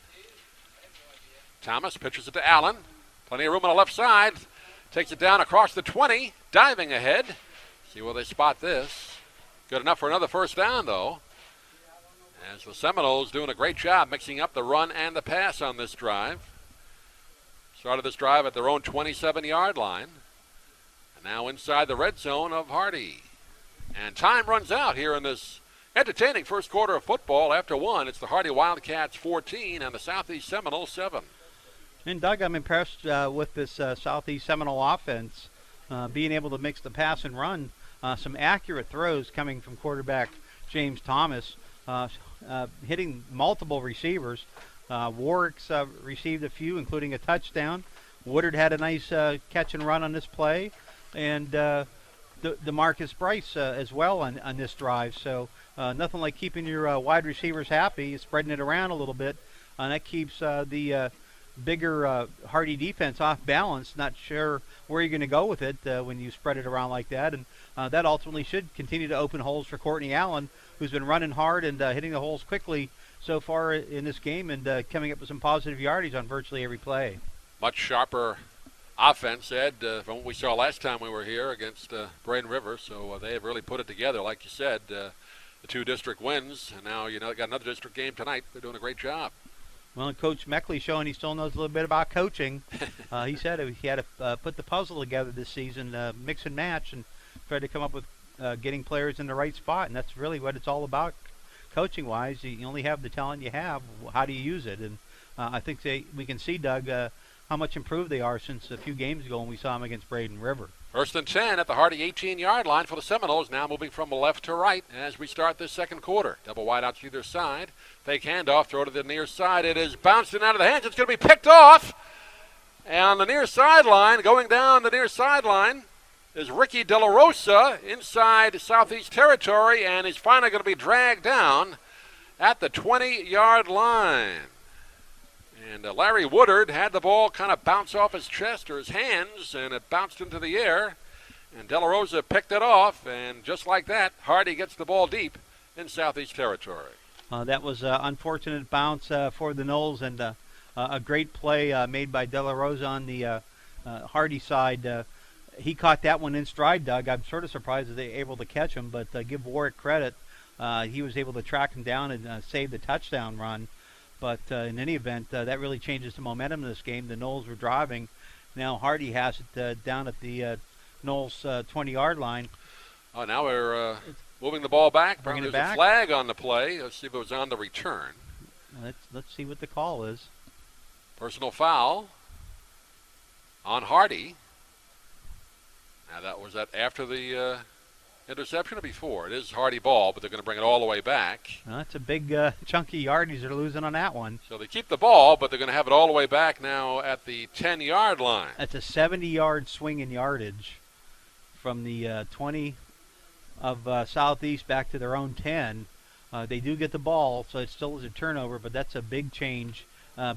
Thomas pitches it to Allen. Plenty of room on the left side. Takes it down across the 20. Diving ahead. See where they spot this. Good enough for another first down, though. As the Seminoles doing a great job mixing up the run and the pass on this drive. Started this drive at their own 27-yard line. And now inside the red zone of Hardee. And time runs out here in this entertaining first quarter of football. After 1, it's the Hardee Wildcats 14 and the Southeast Seminoles 7. And Doug, I'm impressed with this Southeast Seminole offense, being able to mix the pass and run. Some accurate throws coming from quarterback James Thomas, hitting multiple receivers. Warwick's received a few, including a touchdown. Woodard had a nice catch and run on this play, and DeMarcus Bryce as well on this drive. So nothing like keeping your wide receivers happy, spreading it around a little bit, and that keeps the bigger Hardee defense off balance, not sure where you're going to go with it when you spread it around like that. And that ultimately should continue to open holes for Courtney Allen, who's been running hard and hitting the holes quickly so far in this game and coming up with some positive yardage on virtually every play. Much sharper offense, Ed, from what we saw last time we were here against Braden River. So they have really put it together, like you said. The 2 district wins, and now they got another district game tonight. They're doing a great job. Well, Coach Meckley showing he still knows a little bit about coaching. He said he had to put the puzzle together this season, mix and match, and try to come up with getting players in the right spot. And that's really what it's all about coaching-wise. You only have the talent you have. How do you use it? And I think we can see, Doug, how much improved they are since a few games ago when we saw them against Braden River. First and 10 at the Hardee 18-yard line for the Seminoles, now moving from left to right as we start this second quarter. Double wide out to either side. Fake handoff, throw to the near side. It is bouncing out of the hands. It's going to be picked off. And on the near sideline, going down the near sideline, is Ricky De La Rosa inside Southeast territory, and he's finally going to be dragged down at the 20-yard line. And Larry Woodard had the ball kind of bounce off his chest or his hands, and it bounced into the air. And De La Rosa picked it off, and just like that, Hardee gets the ball deep in Southeast territory. That was an unfortunate bounce for the Noles, and a great play made by De La Rosa on the Hardee side. He caught that one in stride, Doug. I'm sort of surprised that they were able to catch him, but give Warwick credit. He was able to track him down and save the touchdown run. But in any event, that really changes the momentum of this game. The Noles were driving. Now Hardee has it down at the Noles 20-yard line. Oh, now we're moving the ball back. Bringing There's it back. a flag on the play. Let's see if it was on the return. Let's see what the call is. Personal foul on Hardee. Now was that after the interception or before? It is Hardee ball, but they're going to bring it all the way back. That's a big chunky yardies they're losing on that one. So they keep the ball, but they're going to have it all the way back now at the 10-yard line. That's a 70-yard swing in yardage from the 20 of Southeast back to their own 10. They do get the ball, so it still is a turnover, but that's a big change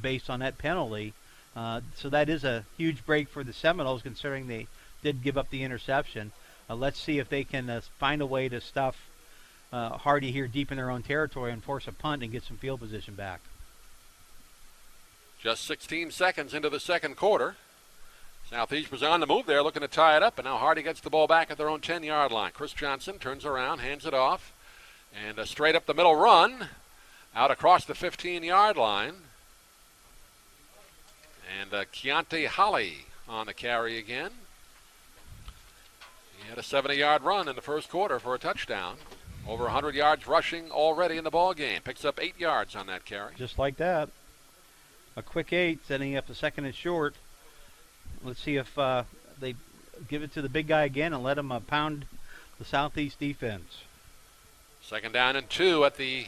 based on that penalty. So that is a huge break for the Seminoles, considering they did give up the interception. Let's see if they can find a way to stuff Hardee here deep in their own territory and force a punt and get some field position back. Just 16 seconds into the second quarter. Southeast was on the move there, looking to tie it up, and now Hardee gets the ball back at their own 10-yard line. Chris Johnson turns around, hands it off, and a straight up the middle run out across the 15-yard line. And Keontae Holly on the carry again. He had a 70-yard run in the first quarter for a touchdown. Over 100 yards rushing already in the ball game. Picks up 8 yards on that carry. Just like that. A quick 8, setting up the second and short. Let's see if they give it to the big guy again and let him pound the Southeast defense. Second down and 2 at the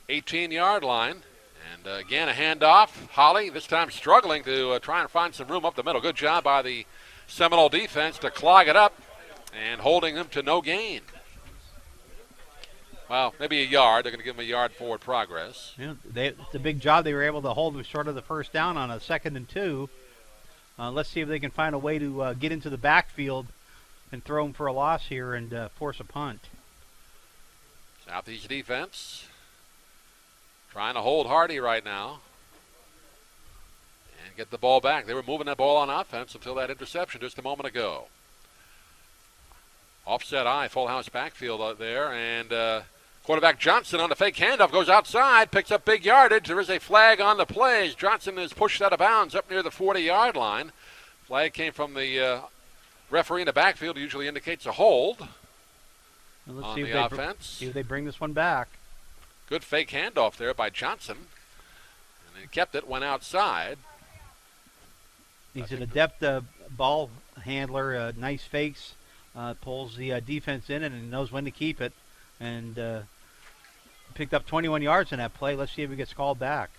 18-yard line. And again, a handoff. Holly, this time struggling to try and find some room up the middle. Good job by the Seminole defense to clog it up and holding them to no gain. Well, maybe a yard. They're going to give them a yard forward progress. Yeah, it's a big job. They were able to hold short of the first down on a 2nd and 2. Let's see if they can find a way to get into the backfield and throw them for a loss here and force a punt. Southeast defense trying to hold Hardee right now and get the ball back. They were moving that ball on offense until that interception just a moment ago. Offset eye, full house backfield out there, and quarterback Johnson on the fake handoff goes outside, picks up big yardage. There is a flag on the plays. Johnson is pushed out of bounds up near the 40-yard line. Flag came from the referee in the backfield. Usually indicates a hold on the offense. See if they bring this one back. Good fake handoff there by Johnson. And he kept it, went outside. He's an adept ball handler, nice fakes. Pulls the defense in and knows when to keep it. And picked up 21 yards in that play. Let's see if he gets called back.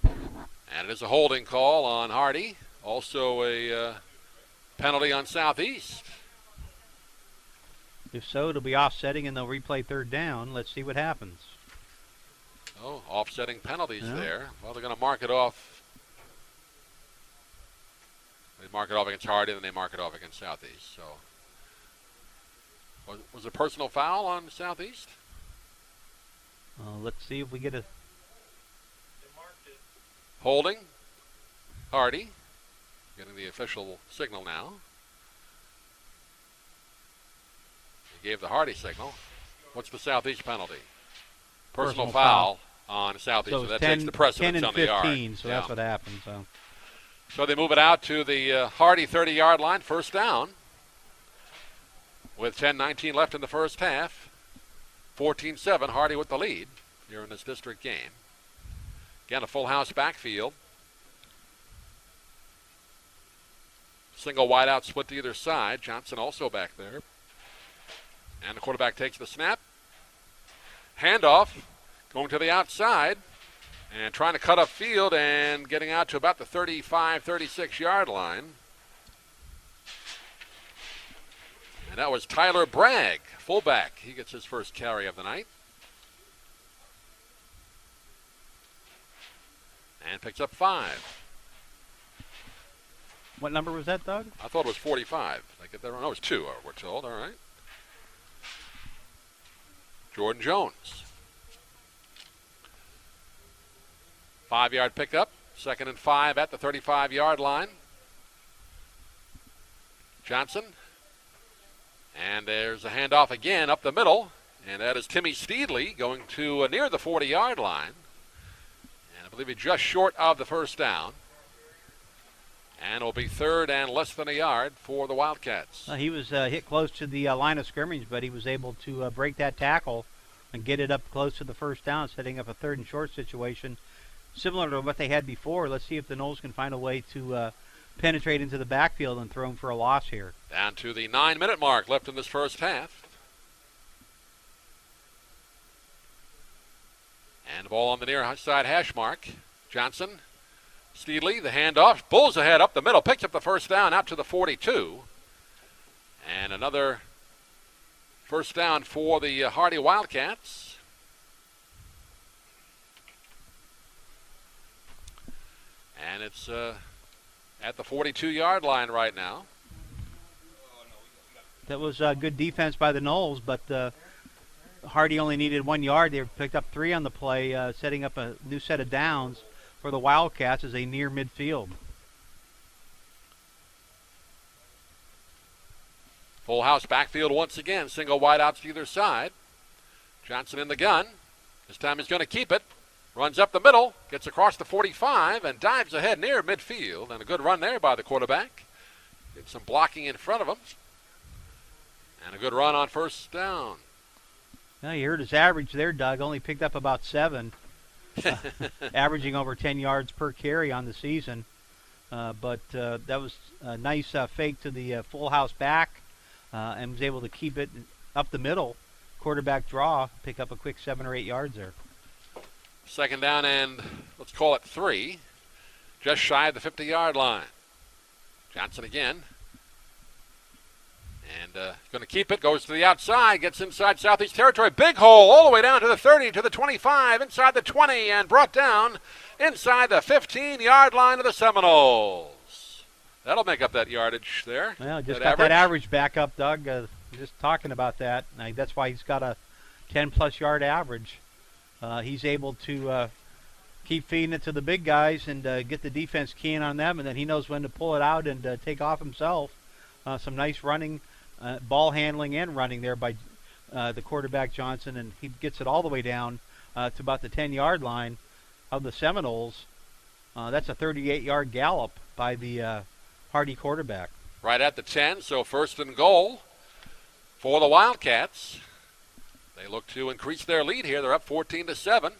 And it is a holding call on Hardee. Also a penalty on Southeast. If so, it'll be offsetting and they'll replay 3rd down. Let's see what happens. Oh, offsetting penalties there. Well, they're going to mark it off. They mark it off against Hardee, and then they mark it off against Southeast. So, was a personal foul on Southeast? Let's see if we get a holding. Hardee getting the official signal now. He gave the Hardee signal. What's the Southeast penalty? Personal foul on Southeast. So that takes the precedence on the yard. 10 and 15, so that's what happens. So they move it out to the Hardee 30-yard line, first down. With 10:19 left in the first half. 14-7, Hardee with the lead here in this district game. Again, a full house backfield. Single wide out split to either side. Johnson also back there. And the quarterback takes the snap. Handoff going to the outside. And trying to cut up field and getting out to about the 35, 36-yard line. And that was Tyler Bragg, fullback. He gets his first carry of the night. And picks up 5. What number was that, Doug? I thought it was 45. Did I get that wrong? No, it was 2, we're told. All right. Jordan Jones. 5-yard pickup. 2nd and 5 at the 35-yard line. Johnson. And there's a handoff again up the middle. And that is Timmy Steedley going to near the 40-yard line. And I believe he's just short of the first down. And it'll be third and less than a yard for the Wildcats. He was hit close to the line of scrimmage, but he was able to break that tackle and get it up close to the first down, setting up a third and short situation. Similar to what they had before. Let's see if the Noles can find a way to penetrate into the backfield and throw him for a loss here. Down to the 9-minute mark left in this first half. And the ball on the near side hash mark. Johnson, Steedley, the handoff. Bulls ahead up the middle. Picks up the first down out to the 42. And another first down for the Hardee Wildcats. And it's at the 42-yard line right now. That was good defense by the Noles, but Hardee only needed 1 yard. They picked up 3 on the play, setting up a new set of downs for the Wildcats as they near midfield. Full house backfield once again. Single wide outs to either side. Johnson in the gun. This time he's going to keep it. Runs up the middle, gets across the 45, and dives ahead near midfield. And a good run there by the quarterback. Did some blocking in front of him. And a good run on first down. Well, you heard his average there, Doug. Only picked up about 7. Averaging over 10 yards per carry on the season. But that was a nice fake to the full house back and was able to keep it up the middle. Quarterback draw, pick up a quick 7 or 8 yards there. Second down and let's call it 3. Just shy of the 50-yard line. Johnson again. And going to keep it, goes to the outside, gets inside Southeast territory. Big hole all the way down to the 30, to the 25, inside the 20, and brought down inside the 15-yard line of the Seminoles. That'll make up that yardage there. Well, just got that average back up, Doug. Just talking about that. That's why he's got a 10-plus yard average. He's able to keep feeding it to the big guys and get the defense keying on them, and then he knows when to pull it out and take off himself. Some nice running, ball handling and running there by the quarterback Johnson, and he gets it all the way down to about the 10-yard line of the Seminoles. That's a 38-yard gallop by the Hardee quarterback. Right at the 10, so first and goal for the Wildcats. They look to increase their lead here. They're up 14-7.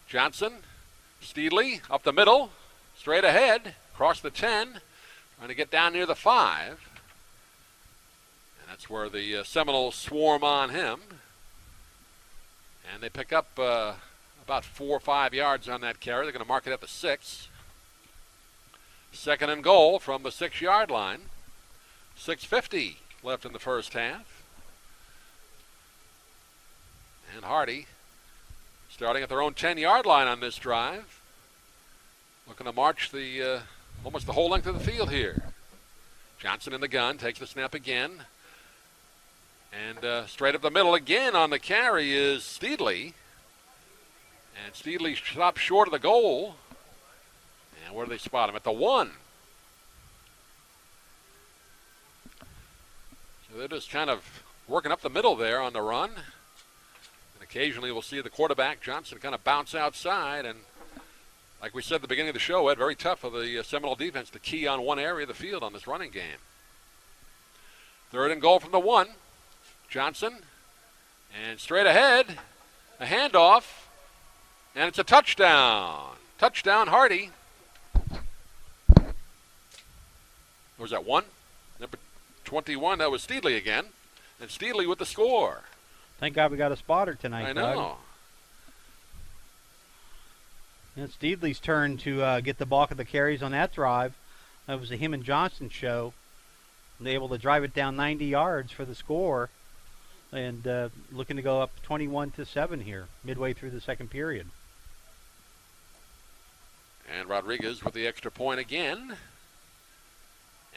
Johnson, Steedley up the middle, straight ahead, across the 10, trying to get down near the 5. And that's where the Seminoles swarm on him. And they pick up about 4 or 5 yards on that carry. They're going to mark it at the 6. Second and goal from the 6-yard line. 6:50 left in the first half. And Hardee starting at their own 10-yard line on this drive. Looking to march the almost the whole length of the field here. Johnson in the gun, takes the snap again. And straight up the middle again on the carry is Steedley. And Steedley stops short of the goal. And where do they spot him? At the 1. So they're just kind of working up the middle there on the run. And occasionally we'll see the quarterback, Johnson, kind of bounce outside. And like we said at the beginning of the show, Ed, very tough for the Seminole defense to key on one area of the field on this running game. Third and goal from the 1. Johnson. And straight ahead, a handoff. And it's a touchdown. Touchdown, Hardee. Or was that 1? Number 21, that was Steedley again. And Steedley with the score. Thank God we got a spotter tonight, I know. Doug. It's Steedley's turn to get the bulk of the carries on that drive. That was a him and Johnson show. They able to drive it down 90 yards for the score. And looking to go up 21-7 here, midway through the second period. And Rodriguez with the extra point again.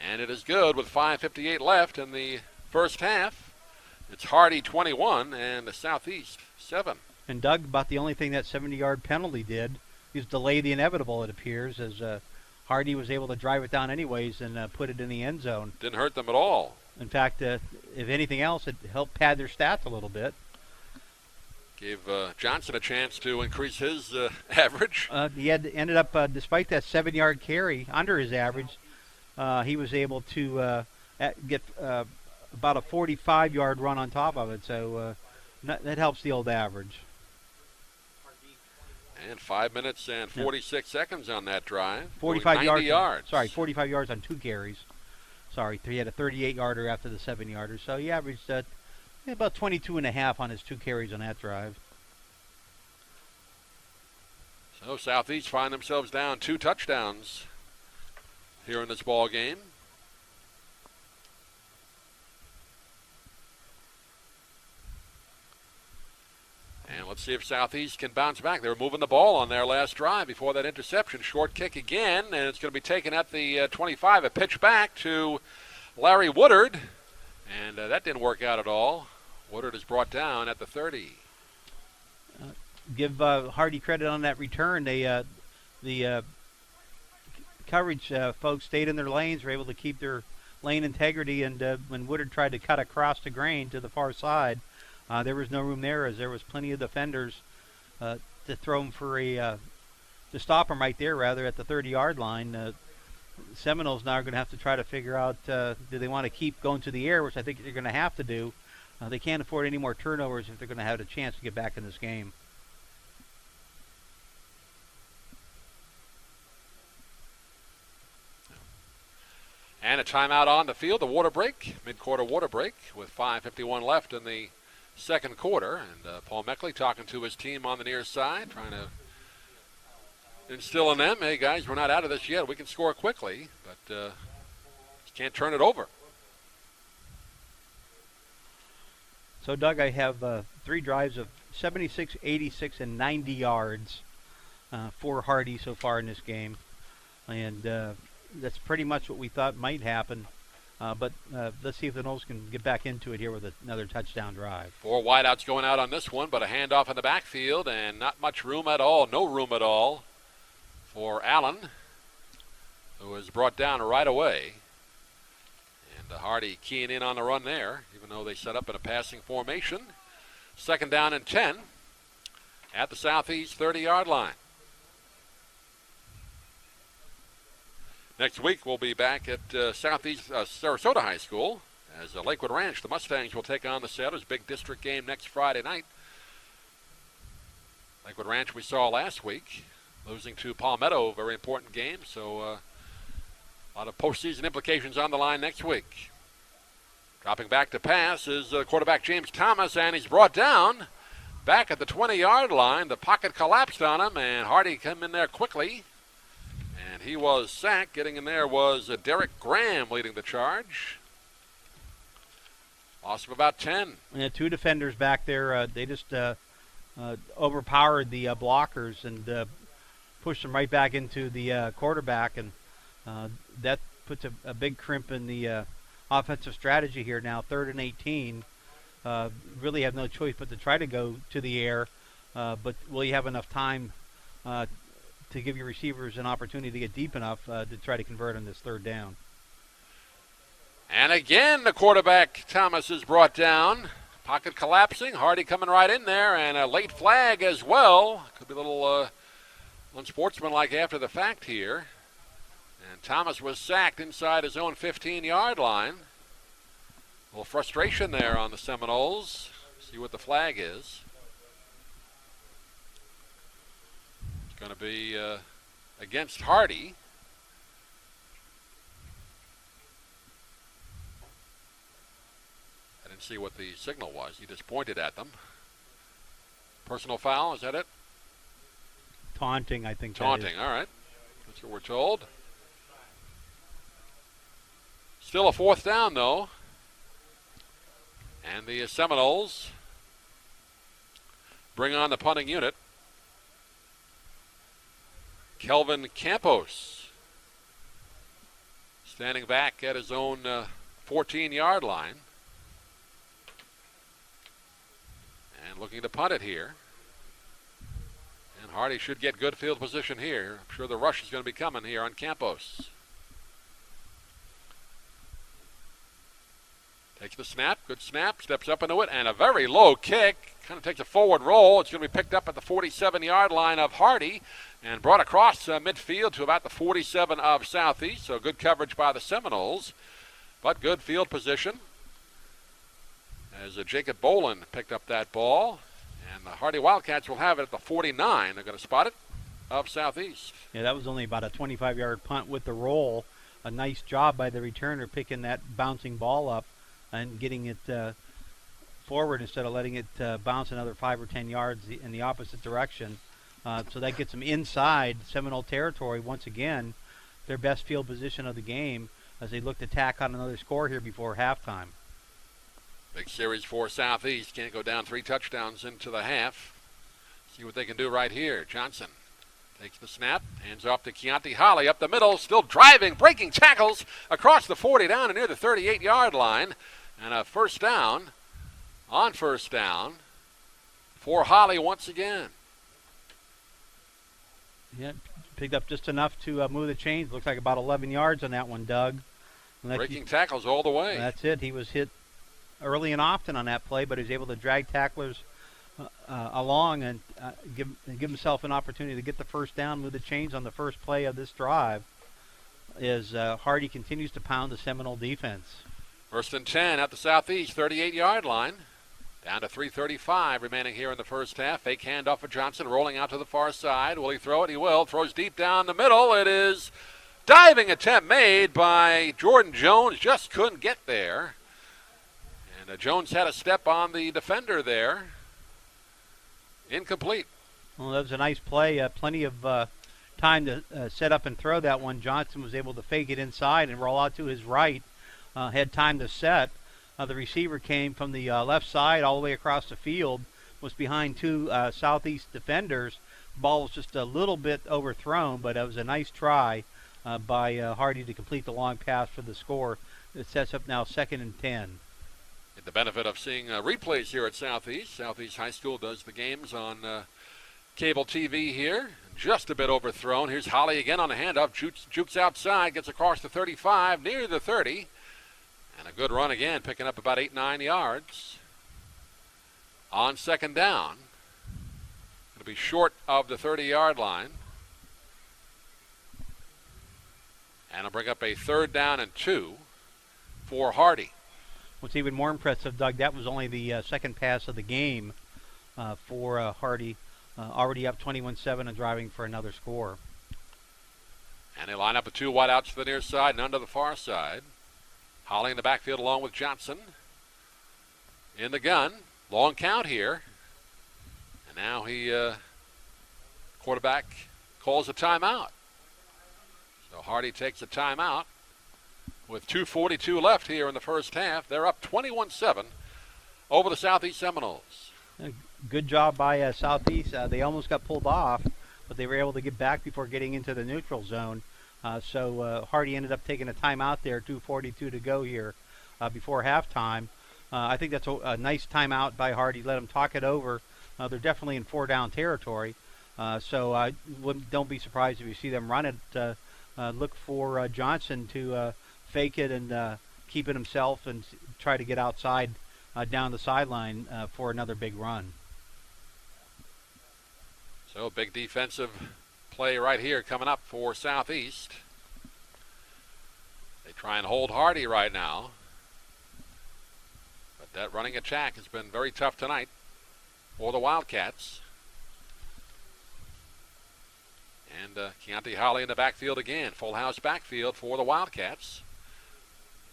And it is good with 5:58 left in the first half. It's Hardee 21 and the Southeast 7. And Doug, about the only thing that 70-yard penalty did is delay the inevitable, it appears, as Hardee was able to drive it down anyways and put it in the end zone. Didn't hurt them at all. In fact, if anything else, it helped pad their stats a little bit. Gave Johnson a chance to increase his average. He ended up, despite that 7-yard carry under his average, he was able to get about a 45-yard run on top of it. So that helps the old average. And 5 minutes and 46 seconds on that drive. 45 yards. 45 yards on 2 carries. Sorry, he had a 38-yarder after the 7-yarder. So he averaged about 22.5 on his 2 carries on that drive. So Southeast find themselves down 2 touchdowns here in this ball game. And let's see if Southeast can bounce back. They were moving the ball on their last drive before that interception. Short kick again, and it's going to be taken at the 25. A pitch back to Larry Woodard, and that didn't work out at all. Woodard is brought down at the 30. Give Hardee credit on that return. The coverage folks stayed in their lanes, were able to keep their lane integrity, and when Woodard tried to cut across the grain to the far side, there was no room there, as there was plenty of defenders to throw him for to stop him right there, rather, at the 30-yard line. Seminoles now are going to have to try to figure out, do they want to keep going to the air, which I think they're going to have to do. They can't afford any more turnovers if they're going to have a chance to get back in this game. And a timeout on the field, the water break, mid-quarter water break, with 5:51 left in the second quarter. And Paul Meckley talking to his team on the near side, trying to instill in them, hey guys, we're not out of this yet. We can score quickly, but just can't turn it over. So, Doug, I have 3 drives of 76, 86, and 90 yards for Hardee so far in this game. And that's pretty much what we thought might happen. But let's see if the Noles can get back into it here with another touchdown drive. 4 wideouts going out on this one, but a handoff in the backfield, and not much room at all, no room at all for Allen, who was brought down right away. And Hardee keying in on the run there, even though they set up in a passing formation. 2nd down and 10 at the Southeast 30-yard line. Next week, we'll be back at Southeast Sarasota High School as Lakewood Ranch, the Mustangs, will take on the Sailors. Big district game next Friday night. Lakewood Ranch we saw last week, losing to Palmetto, very important game. So a lot of postseason implications on the line next week. Dropping back to pass is quarterback James Thomas, and he's brought down back at the 20-yard line. The pocket collapsed on him, and Hardee came in there quickly. And he was sacked. Getting in there was Derek Graham leading the charge. Loss of about 10. Yeah, 2 defenders back there. They just overpowered the blockers and pushed them right back into the quarterback. And that puts a big crimp in the offensive strategy here now. 3rd and 18. Really have no choice but to try to go to the air. But will you have enough time to give your receivers an opportunity to get deep enough to try to convert on this 3rd down? And again, the quarterback, Thomas, is brought down. Pocket collapsing. Hardee coming right in there, and a late flag as well. Could be a little unsportsmanlike after the fact here. And Thomas was sacked inside his own 15-yard line. A little frustration there on the Seminoles. See what the flag is. It's going to be against Hardee. I didn't see what the signal was. He just pointed at them. Personal foul, is that it? Taunting, I think. Taunting, all right. That's what we're told. Still a 4th down, though. And the Seminoles bring on the punting unit. Kelvin Campos standing back at his own 14-yard line. And looking to punt it here. And Hardee should get good field position here. I'm sure the rush is going to be coming here on Campos. Takes the snap, good snap, steps up into it, and a very low kick. Kind of takes a forward roll. It's going to be picked up at the 47-yard line of Hardee and brought across midfield to about the 47 of Southeast. So good coverage by the Seminoles, but good field position as Jacob Boland picked up that ball. And the Hardee Wildcats will have it at the 49. They're going to spot it of Southeast. Yeah, that was only about a 25-yard punt with the roll. A nice job by the returner picking that bouncing ball up and getting it forward instead of letting it bounce another 5 or 10 yards in the opposite direction. So that gets them inside Seminole territory once again, their best field position of the game as they look to tack on another score here before halftime. Big series for Southeast. Can't go down 3 touchdowns into the half. See what they can do right here. Johnson takes the snap, hands off to Keontae Holly up the middle, still driving, breaking tackles across the 40 down and near the 38-yard line. And a first down on first down for Holly once again. Yeah, picked up just enough to move the chains. Looks like about 11 yards on that one, Doug. Breaking tackles all the way. That's it. He was hit early and often on that play, but he was able to drag tacklers along and give himself an opportunity to get the first down, move the chains on the first play of this drive as Hardee continues to pound the Seminole defense. First and 10 at the Southeast 38-yard line. Down to 3:35 remaining here in the first half. Fake handoff of Johnson rolling out to the far side. Will he throw it? He will. Throws deep down the middle. It is diving attempt made by Jordan Jones. Just couldn't get there. And Jones had a step on the defender there. Incomplete. Well, that was a nice play. Plenty of time to set up and throw that one. Johnson was able to fake it inside and roll out to his right. Had time to set. The receiver came from the left side all the way across the field, was behind 2 Southeast defenders. Ball was just a little bit overthrown, but it was a nice try by Hardee to complete the long pass for the score. It sets up now 2nd and 10. Get the benefit of seeing replays here at Southeast. Southeast High School does the games on cable TV here. Just a bit overthrown. Here's Holly again on the handoff. Jukes outside, gets across the 35, near the 30. And a good run again, picking up about 8-9 yards. On second down. Going to be short of the 30-yard line. And it'll bring up a 3rd down and 2 for Hardee. What's even more impressive, Doug, that was only the second pass of the game for Hardee. Already up 21-7 and driving for another score. And they line up with 2 wideouts to the near side, none to the far side. Holly in the backfield along with Johnson. In the gun. Long count here. And now quarterback calls a timeout. So Hardee takes a timeout with 2:42 left here in the first half. They're up 21-7 over the Southeast Seminoles. Good job by Southeast. They almost got pulled off, but they were able to get back before getting into the neutral zone. So Hardee ended up taking a timeout there, 2:42 to go here before halftime. I think that's a nice timeout by Hardee. Let them talk it over. They're definitely in 4-down territory. So don't be surprised if you see them run it. Look for Johnson to fake it and keep it himself and try to get outside down the sideline for another big run. So big defensive play right here coming up for Southeast. They try and hold Hardee right now. But that running attack has been very tough tonight for the Wildcats. And Keontae Holly in the backfield again. Full house backfield for the Wildcats.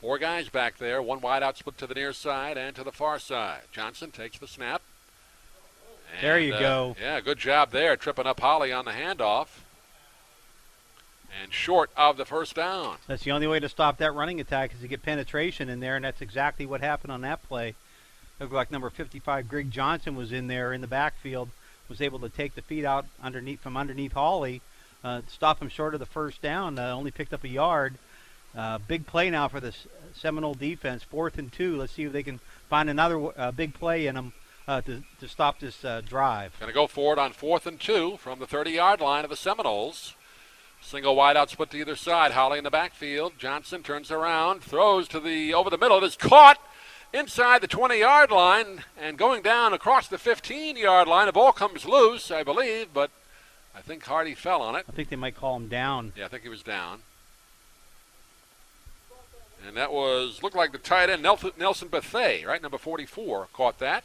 4 guys back there. 1 wide out split to the near side and to the far side. Johnson takes the snap. And, there you go. Yeah, good job there, tripping up Holly on the handoff. And short of the first down. That's the only way to stop that running attack is to get penetration in there, and that's exactly what happened on that play. Looked like number 55, Greg Johnson, was in there in the backfield, was able to take the feet out from underneath Hawley, stop him short of the first down, only picked up a yard. Big play now for the Seminole defense, 4th and 2. Let's see if they can find another big play in them to stop this drive. Going to go for it on 4th and 2 from the 30-yard line of the Seminoles. Single wideout split to either side. Holly in the backfield. Johnson turns around, throws over the middle. It is caught inside the 20-yard line and going down across the 15-yard line. The ball comes loose, I believe, but I think Hardee fell on it. I think they might call him down. Yeah, I think he was down. And that looked like the tight end, Nelson Bethea, right? Number 44, caught that.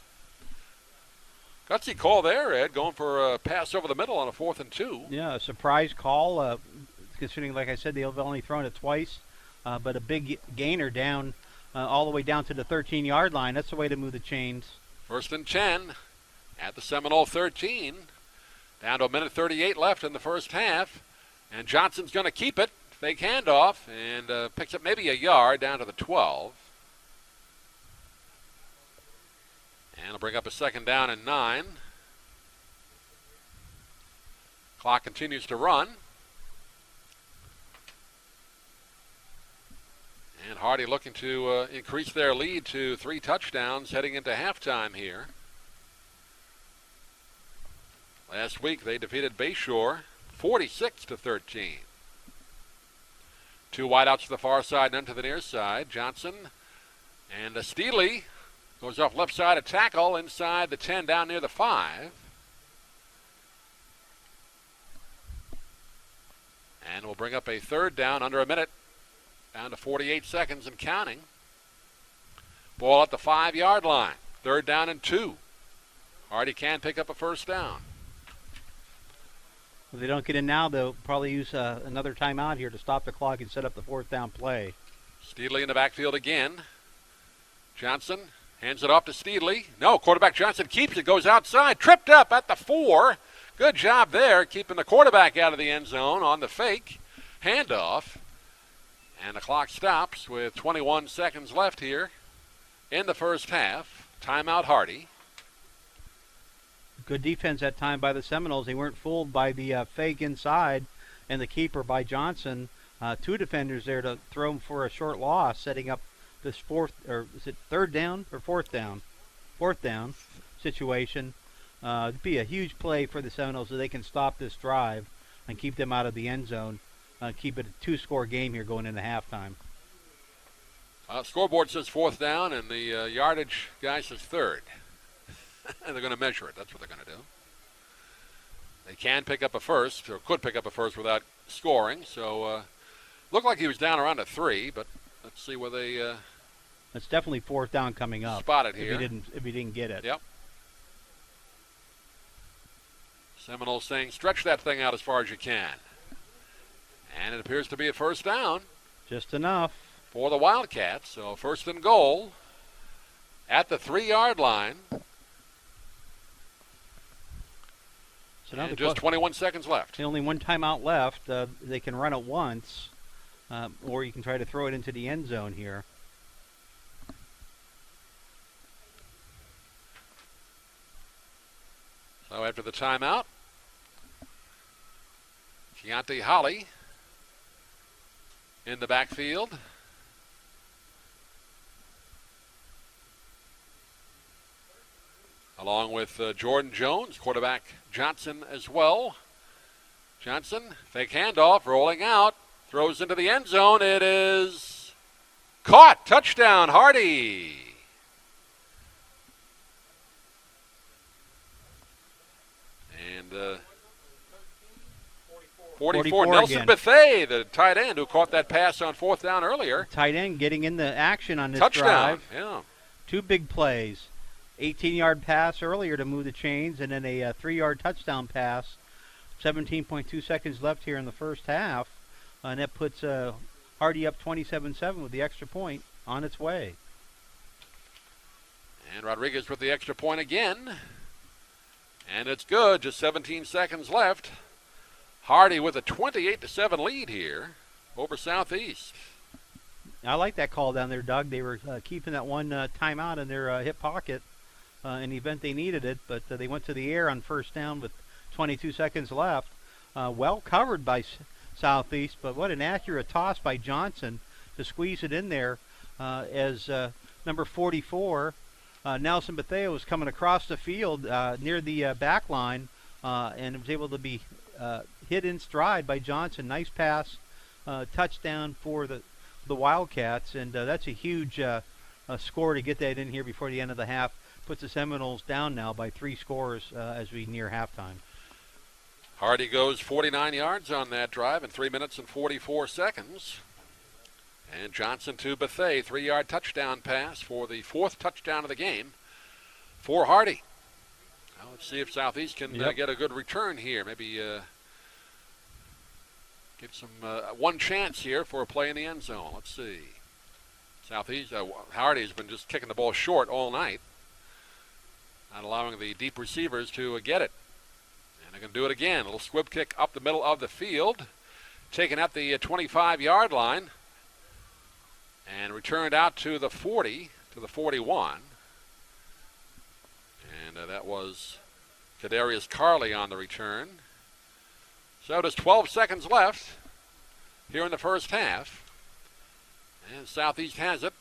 Gutsy call there, Ed, going for a pass over the middle on a 4th and 2. Yeah, a surprise call, considering, like I said, they've only thrown it twice. But a big gainer down, all the way down to the 13-yard line. That's the way to move the chains. 1st and 10 at the Seminole 13. Down to 1:38 left in the first half. And Johnson's going to keep it. Fake handoff and picks up maybe a yard down to the 12. And it'll bring up a 2nd down and 9. Clock continues to run. And Hardee looking to increase their lead to 3 touchdowns heading into halftime here. Last week they defeated Bayshore 46-13. 2 wideouts to the far side, none to the near side. Johnson and Steely goes off left side of tackle inside the 10 down near the 5. And we'll bring up a 3rd down under a minute. Down to 48 seconds and counting. Ball at the 5-yard line. 3rd down and 2. Hardee can pick up a 1st down. If they don't get in now, they'll probably use another timeout here to stop the clock and set up the 4th down play. Steedley in the backfield again. Johnson hands it off to Steedley. No, quarterback Johnson keeps it, goes outside. Tripped up at the 4. Good job there, keeping the quarterback out of the end zone on the fake handoff. And the clock stops with 21 seconds left here in the first half. Timeout Hardee. Good defense that time by the Seminoles. They weren't fooled by the fake inside and the keeper by Johnson. 2 defenders there to throw him for a short loss, setting up this 3rd down or 4th down? 4th down situation. It'd be a huge play for the Seminoles so they can stop this drive and keep them out of the end zone. Keep it a 2-score game here going into halftime. Scoreboard says 4th down, and the yardage guy says 3rd. And they're going to measure it. That's what they're going to do. They can pick up a 1st, or could pick up a 1st without scoring. So, looked like he was down around a 3, but let's see where they It's definitely 4th down coming up. Spot it here. If he didn't get it. Yep. Seminoles saying, stretch that thing out as far as you can. And it appears to be a 1st down. Just enough. For the Wildcats. So 1st and goal at the 3-yard line. So now just 21 seconds left. Only 1 timeout left. They can run it once, or you can try to throw it into the end zone here. So after the timeout, Keontae Holly in the backfield. Along with Jordan Jones, quarterback Johnson as well. Johnson, fake handoff, rolling out, throws into the end zone. It is caught. Touchdown, Hardee. And 44 Nelson again. Bethea, the tight end who caught that pass on 4th down earlier. Tight end getting in the action on this Touchdown, drive. yeah. 2 big plays. 18-yard pass earlier to move the chains, and then a 3-yard touchdown pass. 17.2 seconds left here in the first half, and that puts Hardee up 27-7 with the extra point on its way. And Rodriguez with the extra point again. And it's good, just 17 seconds left. Hardee with a 28-7 lead here over Southeast. I like that call down there, Doug. They were keeping that one timeout in their hip pocket in the event they needed it, but they went to the air on 1st down with 22 seconds left. Well covered by Southeast, but what an accurate toss by Johnson to squeeze it in there as number 44, Nelson Bethea, was coming across the field near the back line and was able to be hit in stride by Johnson. Nice pass, touchdown for the Wildcats, and that's a huge score to get that in here before the end of the half puts the Seminoles down now by 3 scores as we near halftime. Hardee goes 49 yards on that drive in 3 minutes and 44 seconds. And Johnson to Bethea, 3-yard touchdown pass for the 4th touchdown of the game for Hardee. Now let's see if Southeast can get a good return here. Maybe give some one chance here for a play in the end zone. Let's see. Southeast, Hardee's been just kicking the ball short all night, not allowing the deep receivers to get it. And they're going to do it again. A little squib kick up the middle of the field, taken at the 25-yard line, and returned out to the 40, to the 41. And that was Kadarius Carley on the return. So there's 12 seconds left here in the first half. And Southeast has it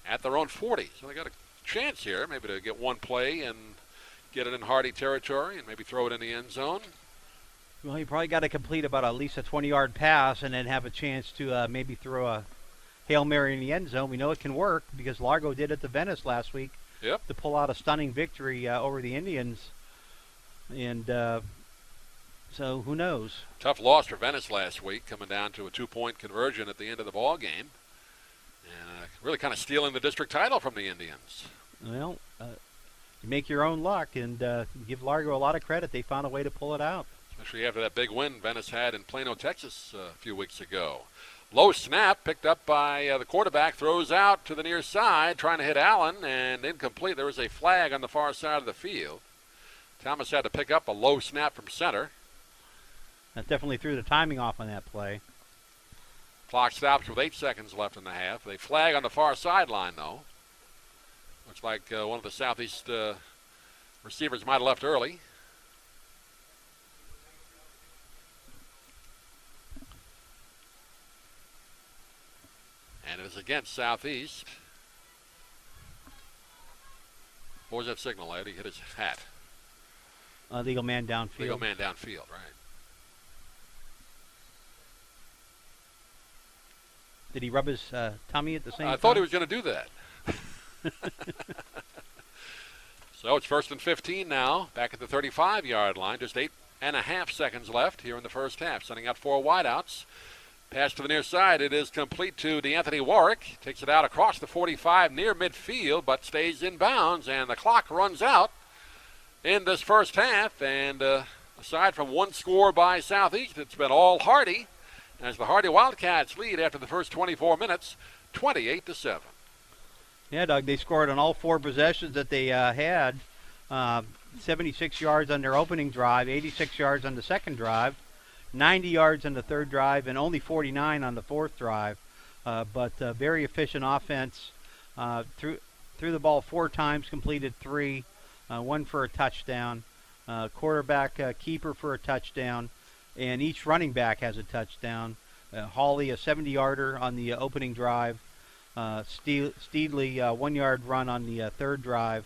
at their own 40. So they got a chance here maybe to get one play and get it in Hardee territory and maybe throw it in the end zone. Well, you probably got to complete about at least a 20-yard pass and then have a chance to maybe throw a Hail Mary in the end zone. We know it can work because Largo did it to Venice last week to pull out a stunning victory over the Indians. And so who knows? Tough loss for Venice last week, coming down to a 2-point conversion at the end of the ball game. And really kind of stealing the district title from the Indians. Well, you make your own luck and give Largo a lot of credit. They found a way to pull it out. Especially after that big win Venice had in Plano, Texas a few weeks ago. Low snap picked up by the quarterback, throws out to the near side, trying to hit Allen, and incomplete. There was a flag on the far side of the field. Thomas had to pick up a low snap from center. That definitely threw the timing off on that play. Clock stops with 8 seconds left in the half. They flag on the far sideline, though. Looks like one of the Southeast receivers might have left early. And it is against Southeast. What was that signal, Ed? He hit his hat. Legal man downfield. Legal man downfield, right. Did he rub his tummy at the same time? I thought he was going to do that. So it's 1st and 15 now, back at the 35-yard line. Just 8.5 seconds left here in the first half. Sending out 4 wideouts. Pass to the near side. It is complete to DeAnthony Warwick. Takes it out across the 45 near midfield, but stays in bounds, and the clock runs out in this first half. And aside from one score by Southeast, it's been all Hardee, as the Hardee Wildcats lead after the first 24 minutes, 28-7. Yeah, Doug, they scored on all 4 possessions that they had. 76 yards on their opening drive, 86 yards on the second drive, 90 yards on the third drive, and only 49 on the fourth drive. But very efficient offense. Threw the ball 4 times, completed 3, 1 for a touchdown. Quarterback, keeper for a touchdown, and each running back has a touchdown. Hawley, a 70-yarder on the opening drive. Steedley, 1-yard run on the third drive.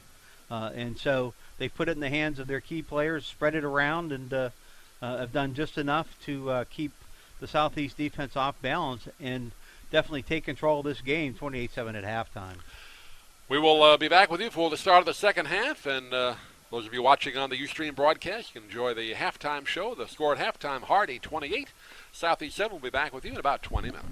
And so they put it in the hands of their key players, spread it around, and have done just enough to keep the Southeast defense off balance and definitely take control of this game, 28-7 at halftime. We will be back with you for the start of the second half, and those of you watching on the Ustream broadcast, you can enjoy the halftime show. The score at halftime, Hardee 28, Southeast 7. We'll be back with you in about 20 minutes.